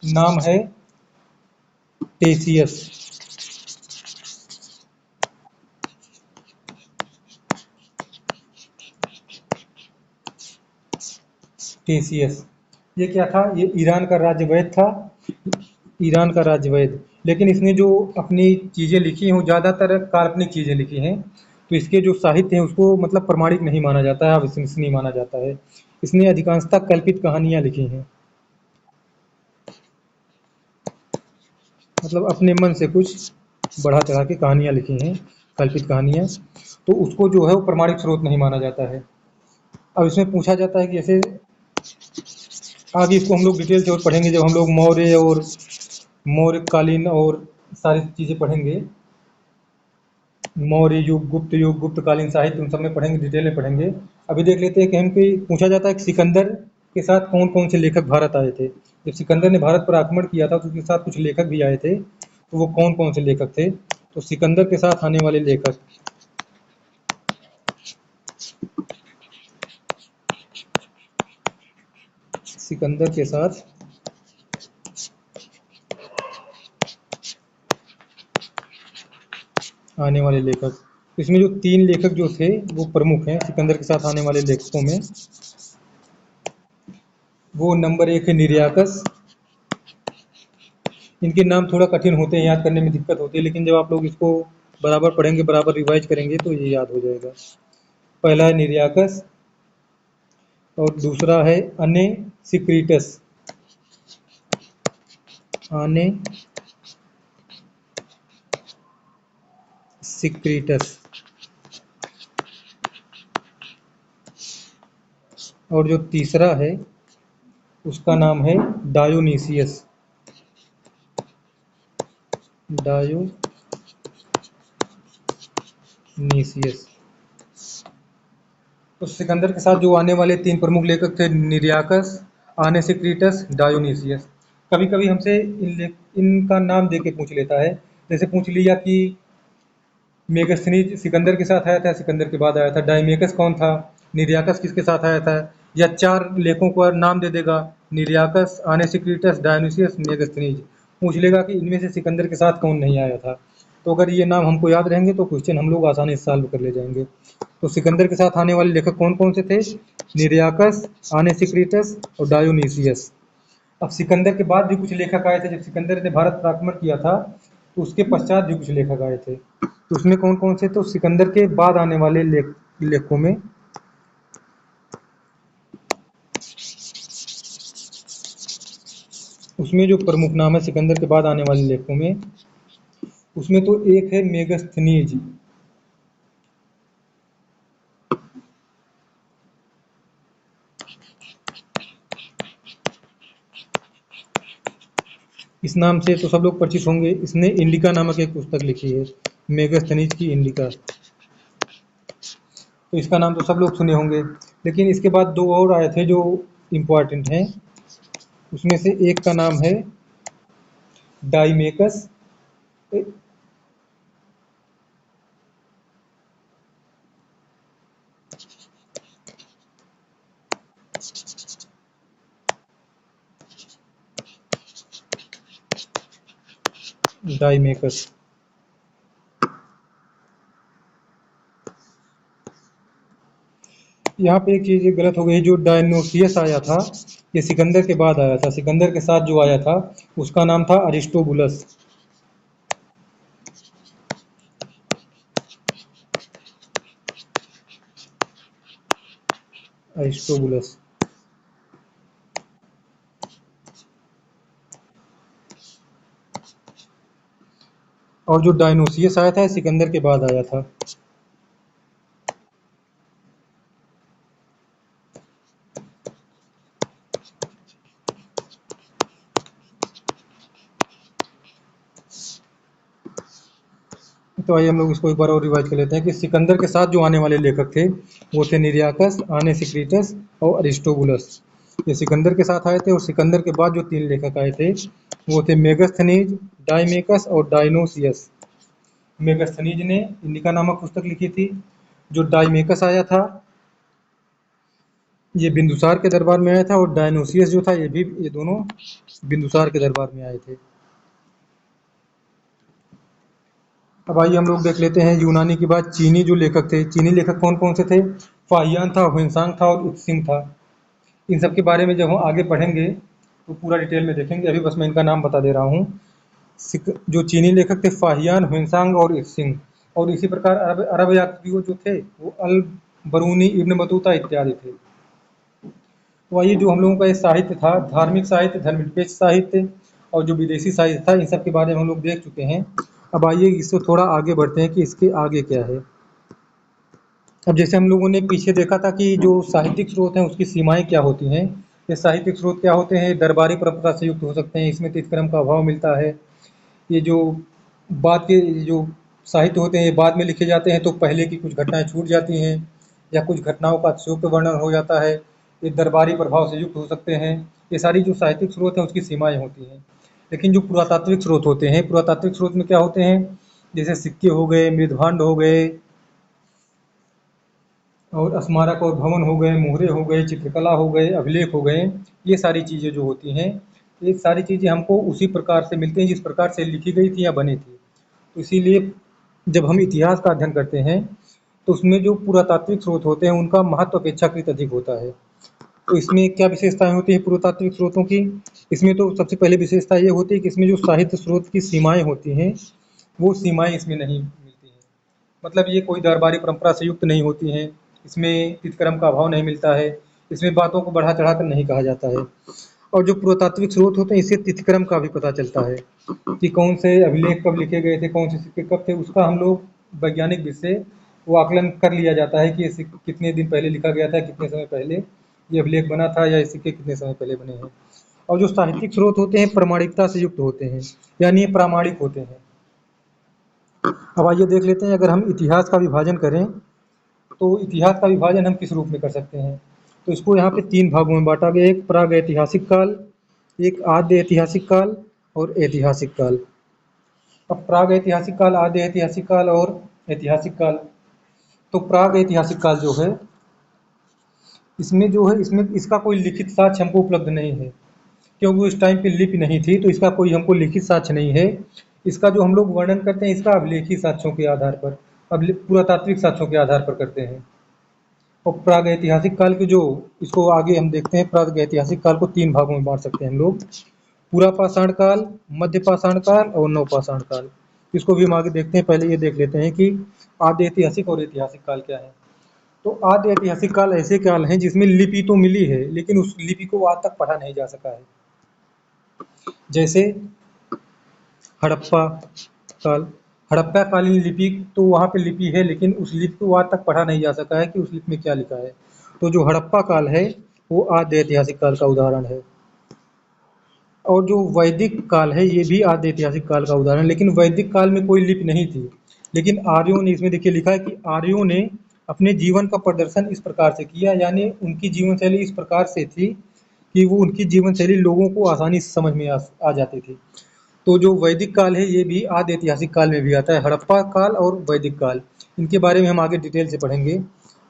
नाम है टेसियस। टेसियस ये क्या था? ये ईरान का राज्य था, ईरान का राज्य वैद। लेकिन इसने जो अपनी चीज़ें लिखी हैं वो ज़्यादातर काल्पनिक चीज़ें लिखी हैं, तो इसके जो साहित्य हैं उसको मतलब प्रमाणिक नहीं माना जाता है, अविश्वसनीय नहीं माना जाता है। इसने अधिकांशतः कल्पित कहानियाँ लिखी हैं, मतलब अपने मन से कुछ बढ़ा चढ़ा के कहानियाँ लिखी हैं, कल्पित कहानियाँ, तो उसको जो है वो प्रमाणिक स्रोत नहीं माना जाता है। अब इसमें पूछा जाता है कि जैसे आगे इसको हम लोग डिटेल से और पढ़ेंगे जब हम लोग मौर्यकालीन और सारी चीज़ें पढ़ेंगे, मौर्य युग, गुप्तकालीन साहित्य, उन सब में पढ़ेंगे, डिटेल में पढ़ेंगे। अभी देख लेते हैं कि हमको पूछा जाता है कि सिकंदर के साथ कौन कौन से लेखक भारत आए थे। जब सिकंदर ने भारत पर आक्रमण किया था तो उसके साथ कुछ लेखक भी आए थे, तो वो कौन कौन से लेखक थे? तो सिकंदर के साथ आने वाले लेखक, सिकंदर के साथ आने वाले लेखक, इसमें जो 3 लेखक जो थे वो प्रमुख हैं सिकंदर के साथ आने वाले लेखकों में। वो नंबर 1 है निर्याकस। इनके नाम थोड़ा कठिन होते हैं, याद करने में दिक्कत होती है, लेकिन जब आप लोग इसको बराबर पढ़ेंगे, बराबर रिवाइज करेंगे तो ये याद हो जाएगा। पहला है निर्याकस और दूसरा है अने सिक्रीटस, आने सिक्रीटस। और जो तीसरा है उसका नाम है डायोनीसियस, डायोनीसियस। तो सिकंदर के साथ जो आने वाले 3 प्रमुख लेखक थे, निर्याकस, आने सिक्रीटस, डायोनीसियस। कभी कभी हमसे इनका नाम दे के पूछ लेता है, जैसे पूछ लिया कि मेगस्थनीज सिकंदर के साथ आया था, सिकंदर के बाद आया था। डायमेकस कौन था, निर्याकस किसके साथ आया था, या 4 लेखों का नाम दे देगा, निर्याकस, आनेसिक्रीटस, डायोनिसियस, मेगस्थनीज। पूछ लेगा कि इनमें से सिकंदर के साथ कौन नहीं आया था। तो अगर ये नाम हमको याद रहेंगे तो क्वेश्चन हम लोग आसानी से सॉल्व कर ले जाएंगे। तो सिकंदर के साथ आने वाले लेखक कौन कौन से थे? निर्याकस, आनेसिक्रीटस और डायोनीसियस। अब सिकंदर के बाद भी कुछ लेखक आए थे। जब सिकंदर ने भारत पर आक्रमण किया था तो उसके पश्चात भी कुछ लेखक आए थे, तो उसमें कौन कौन से? तो सिकंदर के बाद आने वाले लेखकों में उसमें जो प्रमुख नाम है सिकंदर के बाद आने वाले लेखकों में, उसमें तो एक है मेगस्थनीज। इस नाम से तो सब लोग परिचित होंगे। इसने इंडिका नामक एक पुस्तक लिखी है, मेगस्थनीज की इंडिका। तो इसका नाम तो सब लोग सुने होंगे। लेकिन इसके बाद 2 और आए थे जो इम्पोर्टेंट हैं। उसमें से एक का नाम है डाइमेकस, डाइमेकस। यहाँ पे एक चीज़ गलत हो गई, जो डायनोसियस आया था ये सिकंदर के बाद आया था। सिकंदर के साथ जो आया था उसका नाम था अरिस्टोबुलस, अरिस्टोबुलस। और जो डायनोसियस आया था सिकंदर के बाद आया था। तो आइए हम लोग इसको एक बार और रिवाइज कर लेते हैं कि सिकंदर के साथ जो आने वाले लेखक थे वो थे निर्याकस, आने सिक्रीटस और अरिस्टोबुलस। ये सिकंदर के साथ आए थे। और सिकंदर के बाद जो 3 लेखक आए थे वो थे मेगस्थनीज, डाइमेकस और डायनोसियस। मेगस्थनीज ने इंडिका नामक पुस्तक लिखी थी, जो डाइमेकस आया था ये बिंदुसार के दरबार में आया था, और डायनोसियस जो था ये दोनों बिंदुसार के दरबार में आए थे। अब आइए हम लोग देख लेते हैं यूनानी की बात। चीनी जो लेखक थे, चीनी लेखक कौन कौन से थे? फाहियान था, हुइनसांग था और उत्सिंग था। इन सब के बारे में जब हम आगे पढ़ेंगे तो पूरा डिटेल में देखेंगे, अभी बस मैं इनका नाम बता दे रहा हूँ। जो चीनी लेखक थे फाहियान, हुइनसांग और उत्सिंग, और इसी प्रकार अरब अरब यात्रियों जो थे वो अल बरूनी, इब्न बतूता इत्यादि थे। तो आइए जो हम लोगों का ये साहित्य था, धार्मिक साहित्य, धर्मनिरपेक्ष साहित्य और जो विदेशी साहित्य था, इन सब के बारे में हम लोग देख चुके हैं। अब आइए इससे थोड़ा आगे बढ़ते हैं कि इसके आगे क्या है। अब जैसे हम लोगों ने पीछे देखा था कि जो साहित्यिक स्रोत हैं उसकी सीमाएं क्या होती हैं। ये साहित्यिक स्रोत क्या होते हैं? दरबारी परंपरा से युक्त हो सकते हैं, इसमें तिथक्रम का अभाव मिलता है। ये जो बाद के जो साहित्य होते हैं ये बाद में लिखे जाते हैं, तो पहले की कुछ घटनाएं छूट जाती हैं या कुछ घटनाओं का अतिशयोक्ति वर्णन हो जाता है। ये दरबारी प्रभाव से युक्त हो सकते हैं। ये सारी जो साहित्यिक स्रोत हैं उसकी सीमाएं होती हैं। लेकिन जो पुरातात्विक स्रोत होते हैं, पुरातात्विक स्रोत में क्या होते हैं? जैसे सिक्के हो गए, मृदभांड हो गए और स्मारक और भवन हो गए, मोहरे हो गए, चित्रकला हो गए, अभिलेख हो गए। ये सारी चीज़ें जो होती हैं, ये सारी चीज़ें हमको उसी प्रकार से मिलती हैं जिस प्रकार से लिखी गई थी या बनी थी। तो इसीलिए जब हम इतिहास का अध्ययन करते हैं तो उसमें जो पुरातात्विक स्रोत होते हैं उनका महत्व अपेक्षाकृत अधिक होता है। तो इसमें क्या विशेषताएं होती हैं पुरातात्विक स्रोतों की? इसमें तो सबसे पहले विशेषता ये होती है कि इसमें जो साहित्य स्रोत की सीमाएं होती हैं वो सीमाएं इसमें नहीं मिलती हैं। मतलब ये कोई दरबारी परंपरा से युक्त नहीं होती हैं, इसमें तिथक्रम का अभाव नहीं मिलता है, इसमें बातों को बढ़ा चढ़ा कर नहीं कहा जाता है। और जो पुरातात्विक स्रोत होते हैं इससे तिथक्रम का भी पता चलता है कि कौन से अभिलेख कब लिखे गए थे, कौन से सिक्के कब थे, उसका हम लोग वैज्ञानिक विधि से वो आकलन कर लिया जाता है कि ये कितने दिन पहले लिखा गया था, कितने समय पहले ये अभिलेख बना था या ये सिक्के कितने समय पहले बने हैं। और जो साहित्यिक स्रोत होते हैं प्रामाणिकता से युक्त होते हैं, यानी ये प्रामाणिक होते हैं। अब आइए देख लेते हैं, अगर हम इतिहास का विभाजन करें तो इतिहास का विभाजन हम किस रूप में कर सकते हैं। तो इसको यहाँ पे 3 भागों में बाँटा गया है, एक प्राग ऐतिहासिक काल, एक आद्य ऐतिहासिक काल और ऐतिहासिक काल। अब प्राग ऐतिहासिक काल, आद्य ऐतिहासिक काल और ऐतिहासिक काल। तो प्राग ऐतिहासिक काल जो है इसमें जो है इसमें इसका कोई लिखित साक्ष्य हमको उपलब्ध नहीं है, क्योंकि उस टाइम पे लिपि नहीं थी, तो इसका कोई हमको लिखित साक्ष्य नहीं है। इसका जो हम लोग वर्णन करते हैं इसका अभिलेखी साक्ष्यों के आधार पर, पुरातात्विक साक्ष्यों के आधार पर करते हैं। और प्राग ऐतिहासिक काल के जो इसको आगे हम देखते हैं, प्राग ऐतिहासिक काल को 3 भागों में बाँट सकते हैं हम लोग, पूरा पाषाण काल, मध्य पाषाण काल और नवपाषाण काल। इसको भी हम आगे देखते हैं, पहले ये देख लेते हैं कि आद्य ऐतिहासिक और ऐतिहासिक काल क्या है। तो आद्य ऐतिहासिक काल ऐसे काल हैं जिसमें लिपि तो मिली है लेकिन उस लिपि को आज तक पढ़ा नहीं जा सका है। जैसे हड़प्पा काल, हड़प्पा कालीन लिपि, तो वहाँ पे लिपि है लेकिन उस लिपि को आज तक पढ़ा नहीं जा सका है कि उस लिपि में क्या लिखा है। तो जो हड़प्पा काल है वो आद्य ऐतिहासिक काल का उदाहरण है। और जो वैदिक काल है ये भी आद्य ऐतिहासिक काल का उदाहरण है, लेकिन वैदिक काल में कोई लिपि नहीं थी। लेकिन आर्यों ने, इसमें देखिए लिखा है कि आर्यों ने अपने जीवन का प्रदर्शन इस प्रकार से किया, यानी उनकी जीवन शैली इस प्रकार से थी कि वो उनकी जीवन शैली लोगों को आसानी से समझ में आ जाती थी। तो जो वैदिक काल है ये भी आद्य ऐतिहासिक काल में भी आता है, हड़प्पा काल और वैदिक काल। इनके बारे में हम आगे डिटेल से पढ़ेंगे।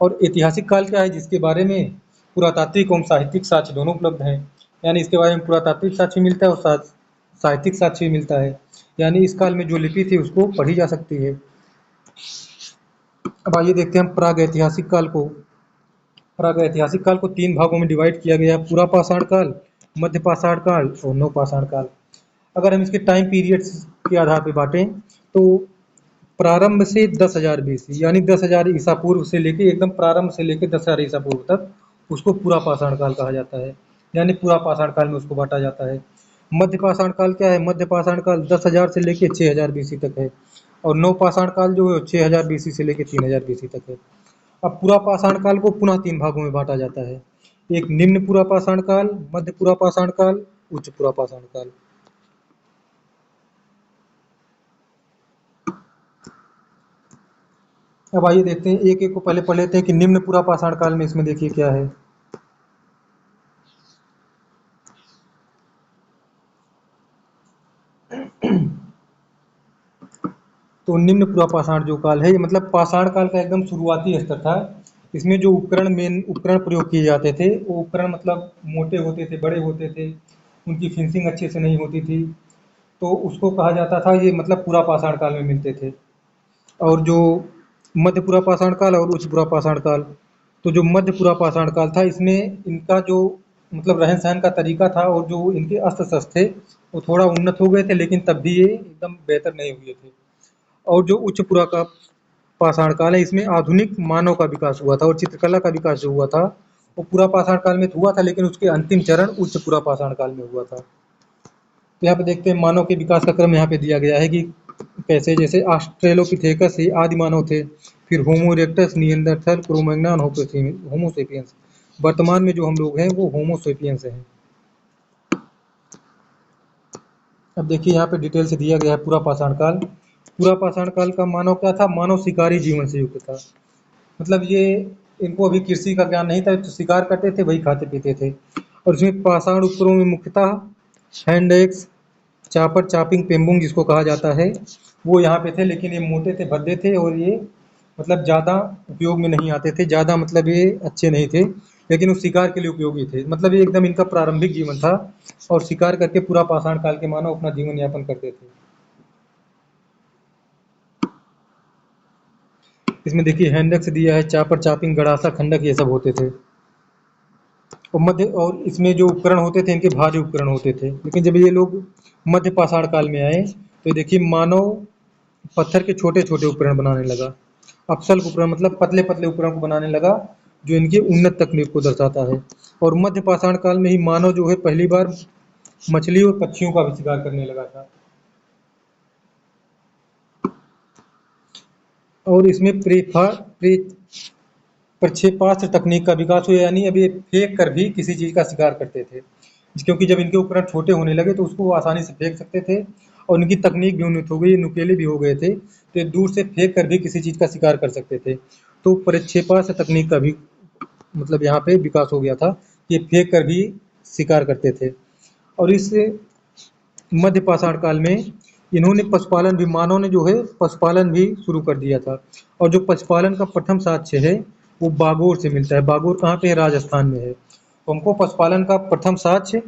और ऐतिहासिक काल क्या है जिसके बारे में पुरातात्विक एवं साहित्यिक साक्ष्य दोनों उपलब्ध हैं। यानी इसके बारे में पुरातात्विक साक्ष्य मिलता है और साहित्यिक साक्ष्य भी मिलता है, यानी इस काल में जो लिपि थी उसको पढ़ी जा सकती है। अब आइए देखते हैं हम प्राग ऐतिहासिक काल को। प्राग ऐतिहासिक काल को 3 भागों में डिवाइड किया गया है, पूरा पाषाण काल, मध्य पाषाण काल और नवपाषाण काल। अगर हम इसके टाइम पीरियड्स के आधार पर बांटें तो प्रारंभ से 10,000 बीसी, यानी 10,000 ईसा पूर्व से लेके एकदम प्रारंभ से लेके 10,000 ईसा पूर्व तक उसको पूरा पाषाण काल कहा जाता है, यानी पूरा पाषाण काल में उसको बांटा जाता है। मध्य पाषाण काल क्या है? मध्य पाषाण काल 10,000 से लेके 6,000 बीसी तक है। और नव पाषाण काल जो है 6,000 बीसी से लेके 3,000 बीसी तक है। अब पूरा पाषाण काल को पुनः 3 भागों में बांटा जाता है, एक निम्न पूरा पाषाण काल, मध्य पूरा पाषाण काल, उच्च पूरा पाषाण काल। अब आइए देखते हैं, एक एक को पहले पढ़ लेते हैं कि निम्न पूरा पाषाण काल में इसमें देखिए क्या है। तो निम्न पूरा पाषाण जो काल है, ये मतलब पाषाण काल का एकदम शुरुआती स्तर था। इसमें जो मेन उपकरण प्रयोग किए जाते थे, वो उपकरण मतलब मोटे होते थे, बड़े होते थे, उनकी फिनिशिंग अच्छे से नहीं होती थी, तो उसको कहा जाता था ये मतलब पूरा पाषाण काल में मिलते थे। और जो मध्य पूरा पाषाण काल और उच्च पूरा पाषाण काल, तो जो मध्य पूरा पाषाण काल था, इसमें इनका जो मतलब रहन सहन का तरीका था और जो इनके अस्त्र शस्त्र थे, वो थोड़ा उन्नत हो गए थे, लेकिन तब भी ये एकदम बेहतर नहीं हुए थे। और जो उच्च पुरा का पाषाण काल है, इसमें आधुनिक मानव का विकास हुआ था और चित्रकला का विकास जो हुआ था, वो पूरा पाषाण काल में हुआ था, लेकिन उसके अंतिम चरण उच्च पूरा पाषाण काल में हुआ था। तो यहाँ पे देखते हैं मानव के विकास का क्रम यहाँ पे दिया गया है कि कैसे, जैसे ऑस्ट्रेलोपिथेकस ही आदि मानव थे, फिर होमो इरेक्टस, निएंडरथल, क्रो-मैग्नन, होमो सेपियंस। वर्तमान में जो हम लोग हैं वो होमो सेपियंस हैं। अब देखिए यहाँ पे डिटेल से दिया गया है पूरा पाषाण काल। पूरा पाषाण काल का मानव क्या था? मानव शिकारी जीवन से युक्त था। मतलब ये, इनको अभी कृषि का ज्ञान नहीं था, तो शिकार करते थे, वही खाते पीते थे। और इसमें पाषाण उपकरणों में मुख्यतः हैंड एक्स, चापर, चापिंग पेम्बुंग जिसको कहा जाता है, वो यहाँ पे थे, लेकिन ये मोटे थे, भद्दे थे, और ये मतलब ज़्यादा उपयोग में नहीं आते थे, ज़्यादा मतलब ये अच्छे नहीं थे, लेकिन वो शिकार के लिए उपयोगी थे। मतलब ये एकदम इनका प्रारंभिक जीवन था, और शिकार करके पूरा पाषाण काल के मानव अपना जीवन यापन करते थे। इसमें देखिए हैंडक्स दिया है, चापर, चापिंग, गड़ासा, खंडक, ये सब होते थे। और इसमें जो उपकरण होते थे, इनके भारी उपकरण होते थे। लेकिन जब ये लोग मध्य पाषाण काल में आए, तो देखिए मानव पत्थर के छोटे छोटे उपकरण बनाने लगा। अपसल उपकरण मतलब पतले पतले उपकरण को बनाने लगा, जो इनकी उन्नत तकनीक को दर्शाता है। और मध्य पाषाण काल में ही मानव जो है पहली बार मछली और पक्षियों का भी शिकार करने लगा था। और इसमें प्रक्षेपास्त्र तकनीक का विकास हुआ, यानी अभी फेंक कर भी किसी चीज़ का शिकार करते थे, क्योंकि जब इनके उपकरण छोटे होने लगे तो उसको वो आसानी से फेंक सकते थे, और इनकी तकनीक भी उन्नत हो गई, नुकीले भी हो गए थे, तो ये दूर से फेंक कर भी किसी चीज़ का शिकार कर सकते थे। तो प्रक्षेपास्त्र तकनीक का भी मतलब यहाँ पे विकास हो गया था, ये फेंक कर भी शिकार करते थे। और इस मध्य पाषाण काल में इन्होंने पशुपालन भी, मानव ने जो है पशुपालन भी शुरू कर दिया था। और जो पशुपालन का प्रथम साक्ष्य है, वो बागोर से मिलता है। बागोर कहाँ पे है? राजस्थान में है। तो हमको पशुपालन का प्रथम साक्ष्य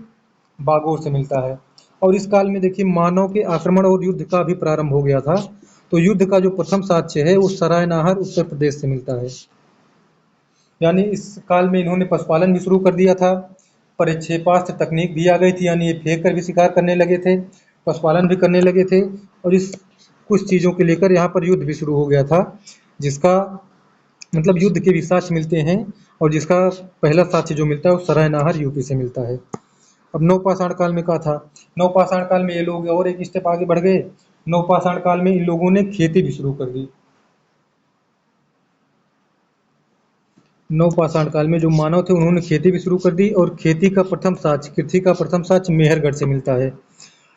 बागोर से मिलता है। और इस काल में देखिए मानव के आक्रमण और युद्ध का भी प्रारंभ हो गया था। तो युद्ध का जो प्रथम साक्ष्य है, वो सरायनाहर उत्तर प्रदेश से मिलता है। यानी इस काल में इन्होंने पशुपालन भी शुरू कर दिया था, प्रक्षेपास्त्र तकनीक भी आ गई थी, यानी ये फेंक कर भी शिकार करने लगे थे, पशुपालन भी करने लगे थे, और इस कुछ चीज़ों के लेकर यहाँ पर युद्ध भी शुरू हो गया था, जिसका मतलब युद्ध के भी साक्ष्य मिलते हैं। और जिसका पहला साक्ष्य जो मिलता है, वो सरायनाहर यूपी से मिलता है। अब नवपाषाण काल में क्या था? नवपाषाण काल में ये लोग और एक स्टेप आगे बढ़ गए। नवपाषाण काल में इन लोगों ने खेती भी शुरू कर दी। नवपाषाण काल में जो मानव थे, उन्होंने खेती भी शुरू कर दी, और खेती का प्रथम साक्ष्य, कृषि का प्रथम साक्ष्य मेहरगढ़ से मिलता है।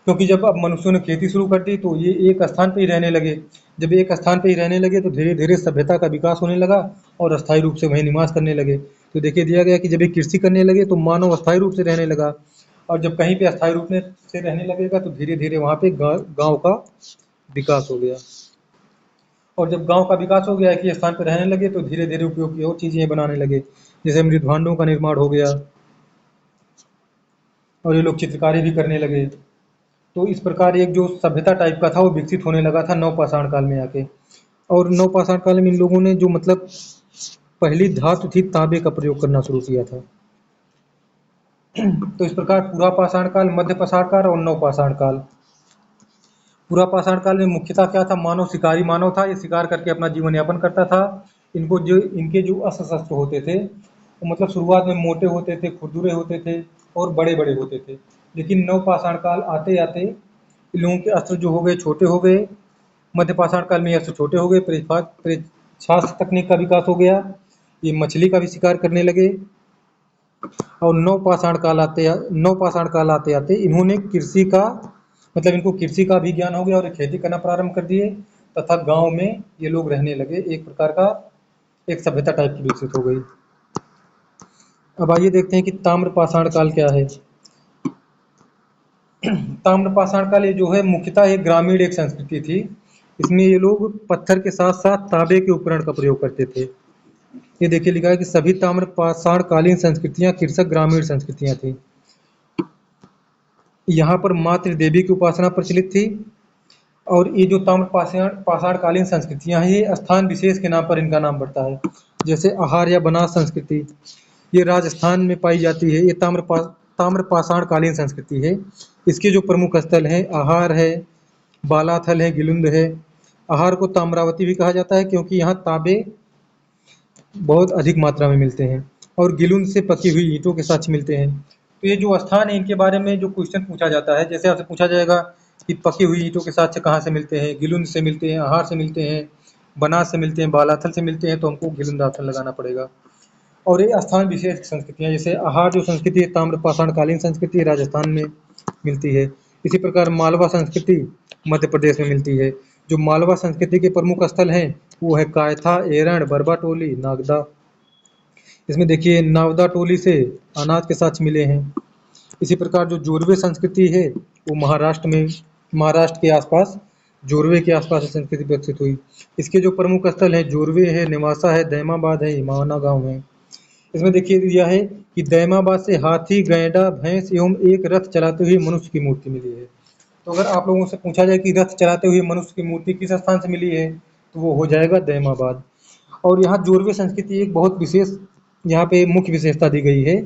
क्योंकि जब अब मनुष्यों ने खेती शुरू कर दी, तो ये एक स्थान पे ही रहने लगे। जब एक स्थान पे ही रहने लगे, तो धीरे धीरे सभ्यता का विकास होने लगा, और अस्थायी रूप से वहीं निवास करने लगे। तो देखिए दिया गया कि जब ये कृषि करने लगे, तो मानव अस्थायी रूप से रहने लगा, और जब कहीं पे अस्थायी रूप से रहने लगेगा, तो धीरे धीरे वहाँ पे गाँव का विकास हो गया। और जब गाँव का विकास हो गया, एक ही स्थान पर रहने लगे, तो धीरे धीरे उपयोग की और चीज़ें बनाने लगे, जैसे मृदभांडों का निर्माण हो गया, और ये लोग चित्रकारी भी करने लगे। तो इस प्रकार एक जो सभ्यता टाइप का था, वो विकसित होने लगा था नवपाषाण काल में आके। और नवपाषाण काल में इन लोगों ने जो मतलब पहली धातु थी तांबे का प्रयोग करना शुरू किया था। तो इस प्रकार पूरा पाषाण काल, मध्य पाषाण काल और नवपाषाण काल। पूरा पाषाण काल में मुख्यतः क्या था? मानव शिकारी मानव था, ये शिकार करके अपना जीवन यापन करता था। इनके जो अस्त्र शस्त्र होते थे, वो मतलब शुरुआत में मोटे होते थे, खुरदुरे होते थे, और बड़े बड़े होते थे। लेकिन नवपाषाण काल आते आते इन लोगों के अस्त्र जो हो गए, छोटे हो गए। मध्य पाषाण काल में ये अस्त्र छोटे हो गए, प्रच्छास्त्र तकनीक का विकास हो गया, ये मछली का भी शिकार करने लगे। और नवपाषाण काल आते आते इन्होंने कृषि का मतलब इनको कृषि का भी ज्ञान हो गया, और ये खेती करना प्रारंभ कर दिए, तथा गांव में ये लोग रहने लगे। एक प्रकार का एक सभ्यता टाइप की विकसित हो गई। अब आइए देखते हैं कि ताम्रपाषाण काल क्या है। ताम्रपाषाण काल ये जो है मुख्यतः एक ग्रामीण एक संस्कृति थी, इसमें ये लोग पत्थर के साथ साथ तांबे के उपकरण का प्रयोग करते थे। ये देखिए लिखा है कि सभी ताम्र पाषाणकालीन संस्कृतियां कृषक ग्रामीण संस्कृतियां थी। यहाँ पर मातृ देवी की उपासना प्रचलित थी। और ये जो ताम्र पाषाणकालीन संस्कृतियां हैं, ये स्थान विशेष के नाम पर इनका नाम बढ़ता है। जैसे आहार या बनास संस्कृति, ये राजस्थान में पाई जाती है। ये ताम्र पाषाणकालीन संस्कृति है। इसके जो प्रमुख स्थल हैं, आहार है, बालाथल है, गिलुंद है। आहार को ताम्रावती भी कहा जाता है क्योंकि यहाँ तांबे बहुत अधिक मात्रा में मिलते हैं और गिलुंद से पकी हुई ईंटों के साक्ष्य मिलते हैं। तो ये जो स्थान है, इनके बारे में जो क्वेश्चन पूछा जाता है, जैसे आपसे पूछा जाएगा कि पकी हुई ईंटों के साक्ष्य कहाँ से मिलते हैं, गिलुंद से मिलते हैं, आहार से मिलते हैं, बनास से मिलते हैं, बालाथल से मिलते हैं, तो हमको गिलुंदाथल लगाना पड़ेगा। और ये स्थान विशेष संस्कृतियाँ, जैसे आहार जो संस्कृति है ताम्र पाषाणकालीन संस्कृति राजस्थान में मिलती है। इसी प्रकार मालवा संस्कृति मध्य प्रदेश में मिलती है। जो मालवा संस्कृति के प्रमुख स्थल हैं वो है कायथा, एरण, बरबा टोली, नागदा। इसमें देखिए नावदा टोली से अनाज के साक्ष्य मिले हैं। इसी प्रकार जो जोरवे संस्कृति है वो महाराष्ट्र के आसपास, जोरवे के आसपास ये संस्कृति विकसित हुई। इसके जो प्रमुख स्थल हैं जोरवे है, निवासा है, दैमाबाद है, हिमावना गांव है। इसमें देखिए दिया है कि दैमाबाद से हाथी, गैंडा, भैंस एवं एक रथ चलाते हुए मनुष्य की मूर्ति मिली है। तो अगर आप लोगों से पूछा जाए कि रथ चलाते हुए मनुष्य की मूर्ति किस स्थान से मिली है, तो वो हो जाएगा दैमाबाद। और यहाँ जोरवे संस्कृति एक बहुत विशेष, यहाँ पे मुख्य विशेषता दी गई है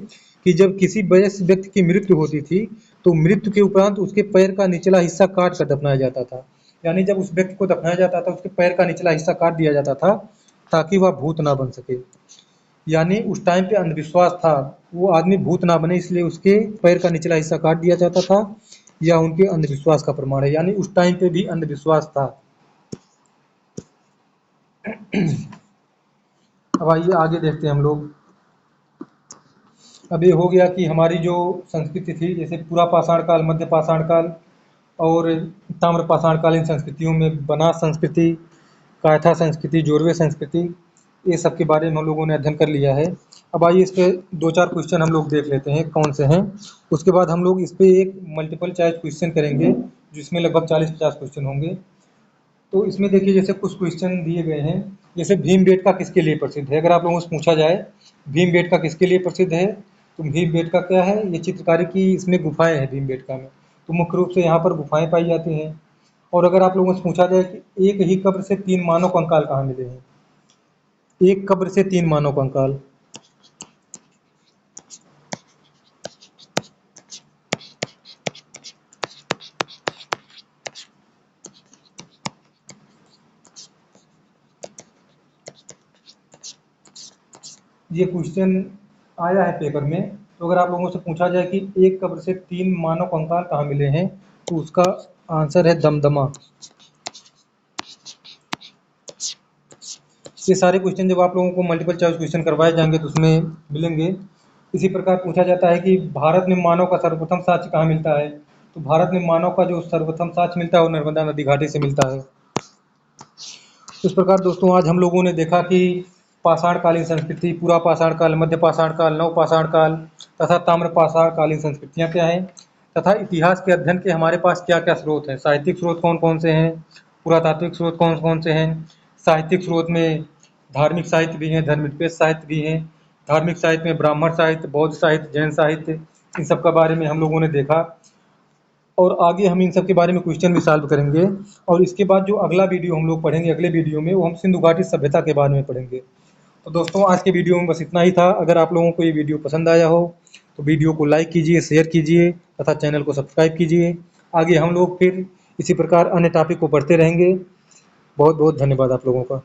कि जब किसी वयस्क व्यक्ति की मृत्यु होती थी तो मृत्यु के उपरांत उसके पैर का निचला हिस्सा काट कर दफनाया जाता था। यानी जब उस व्यक्ति को दफनाया जाता था उसके पैर का निचला हिस्सा काट दिया जाता था ताकि वह भूत ना बन सके। यानी उस टाइम पे अंधविश्वास था, वो आदमी भूत ना बने इसलिए उसके पैर का निचला हिस्सा काट दिया जाता था। या उनके अंधविश्वास का प्रमाण है, यानी उस टाइम पे भी अंधविश्वास था। अब आइए आगे देखते हैं हम लोग। अब ये हो गया कि हमारी जो संस्कृति थी, जैसे पूरा पाषाण काल, मध्य पाषाण काल और ताम्र पाषाणकालीन संस्कृतियों में बनास संस्कृति, कायथा संस्कृति, जोरवे संस्कृति, ये सब के बारे में हम लोगों ने अध्ययन कर लिया है। अब आइए इस पे 2-4 क्वेश्चन हम लोग देख लेते हैं कौन से हैं। उसके बाद हम लोग इस पे एक मल्टीपल चॉइस क्वेश्चन करेंगे जिसमें लगभग 40-50 क्वेश्चन होंगे। तो इसमें देखिए जैसे कुछ क्वेश्चन दिए गए हैं, जैसे भीमबेटका किसके लिए प्रसिद्ध है। अगर आप लोगों से पूछा जाए भीमबेटका किसके लिए प्रसिद्ध है, तो भीमबेटका क्या है, ये चित्रकारी की इसमें गुफाएं हैं भीमबेटका में। तो मुख्य रूप से यहाँ पर गुफाएं पाई जाती हैं। और अगर आप लोगों से पूछा जाए कि एक ही कब्र से 3 मानव कंकाल कहाँ मिले हैं, एक कब्र से 3 मानव कंकाल, ये क्वेश्चन आया है पेपर में। तो अगर आप लोगों से पूछा जाए कि एक कब्र से 3 मानव कंकाल कहाँ मिले हैं, तो उसका आंसर है दमदमा। ये सारे क्वेश्चन जब आप लोगों को मल्टीपल चॉइस क्वेश्चन करवाए जाएंगे तो उसमें मिलेंगे। इसी प्रकार पूछा जाता है कि भारत में मानव का सर्वप्रथम साक्ष्य कहाँ मिलता है, तो भारत में मानव का जो सर्वप्रथम साक्ष्य मिलता है वो नर्मदा नदी घाटी से मिलता है। इस प्रकार दोस्तों आज हम लोगों ने देखा कि पाषाणकालीन संस्कृति, पूरा पाषाण काल, मध्य पाषाण काल, नव पाषाण काल तथा ताम्र पाषाणकालीन संस्कृतियाँ क्या हैं, तथा इतिहास के अध्ययन के हमारे पास क्या क्या स्रोत हैं, साहित्यिक स्रोत कौन कौन से हैं, पुरातात्विक स्रोत कौन कौन से हैं। साहित्यिक स्रोत में धार्मिक साहित्य भी हैं, धर्मनिरपेक्ष साहित्य भी हैं। धार्मिक साहित्य में ब्राह्मण साहित्य, बौद्ध साहित्य, जैन साहित्य, इन सब का बारे में हम लोगों ने देखा। और आगे हम इन सब के बारे में क्वेश्चन भी सॉल्व करेंगे। और इसके बाद जो अगला वीडियो हम लोग पढ़ेंगे, अगले वीडियो में वो हम सिंधु घाटी सभ्यता के बारे में पढ़ेंगे। तो दोस्तों आज के वीडियो में बस इतना ही था। अगर आप लोगों को ये वीडियो पसंद आया हो तो वीडियो को लाइक कीजिए, शेयर कीजिए तथा चैनल को सब्सक्राइब कीजिए। आगे हम लोग फिर इसी प्रकार अन्य टॉपिक को पढ़ते रहेंगे। बहुत बहुत धन्यवाद आप लोगों का।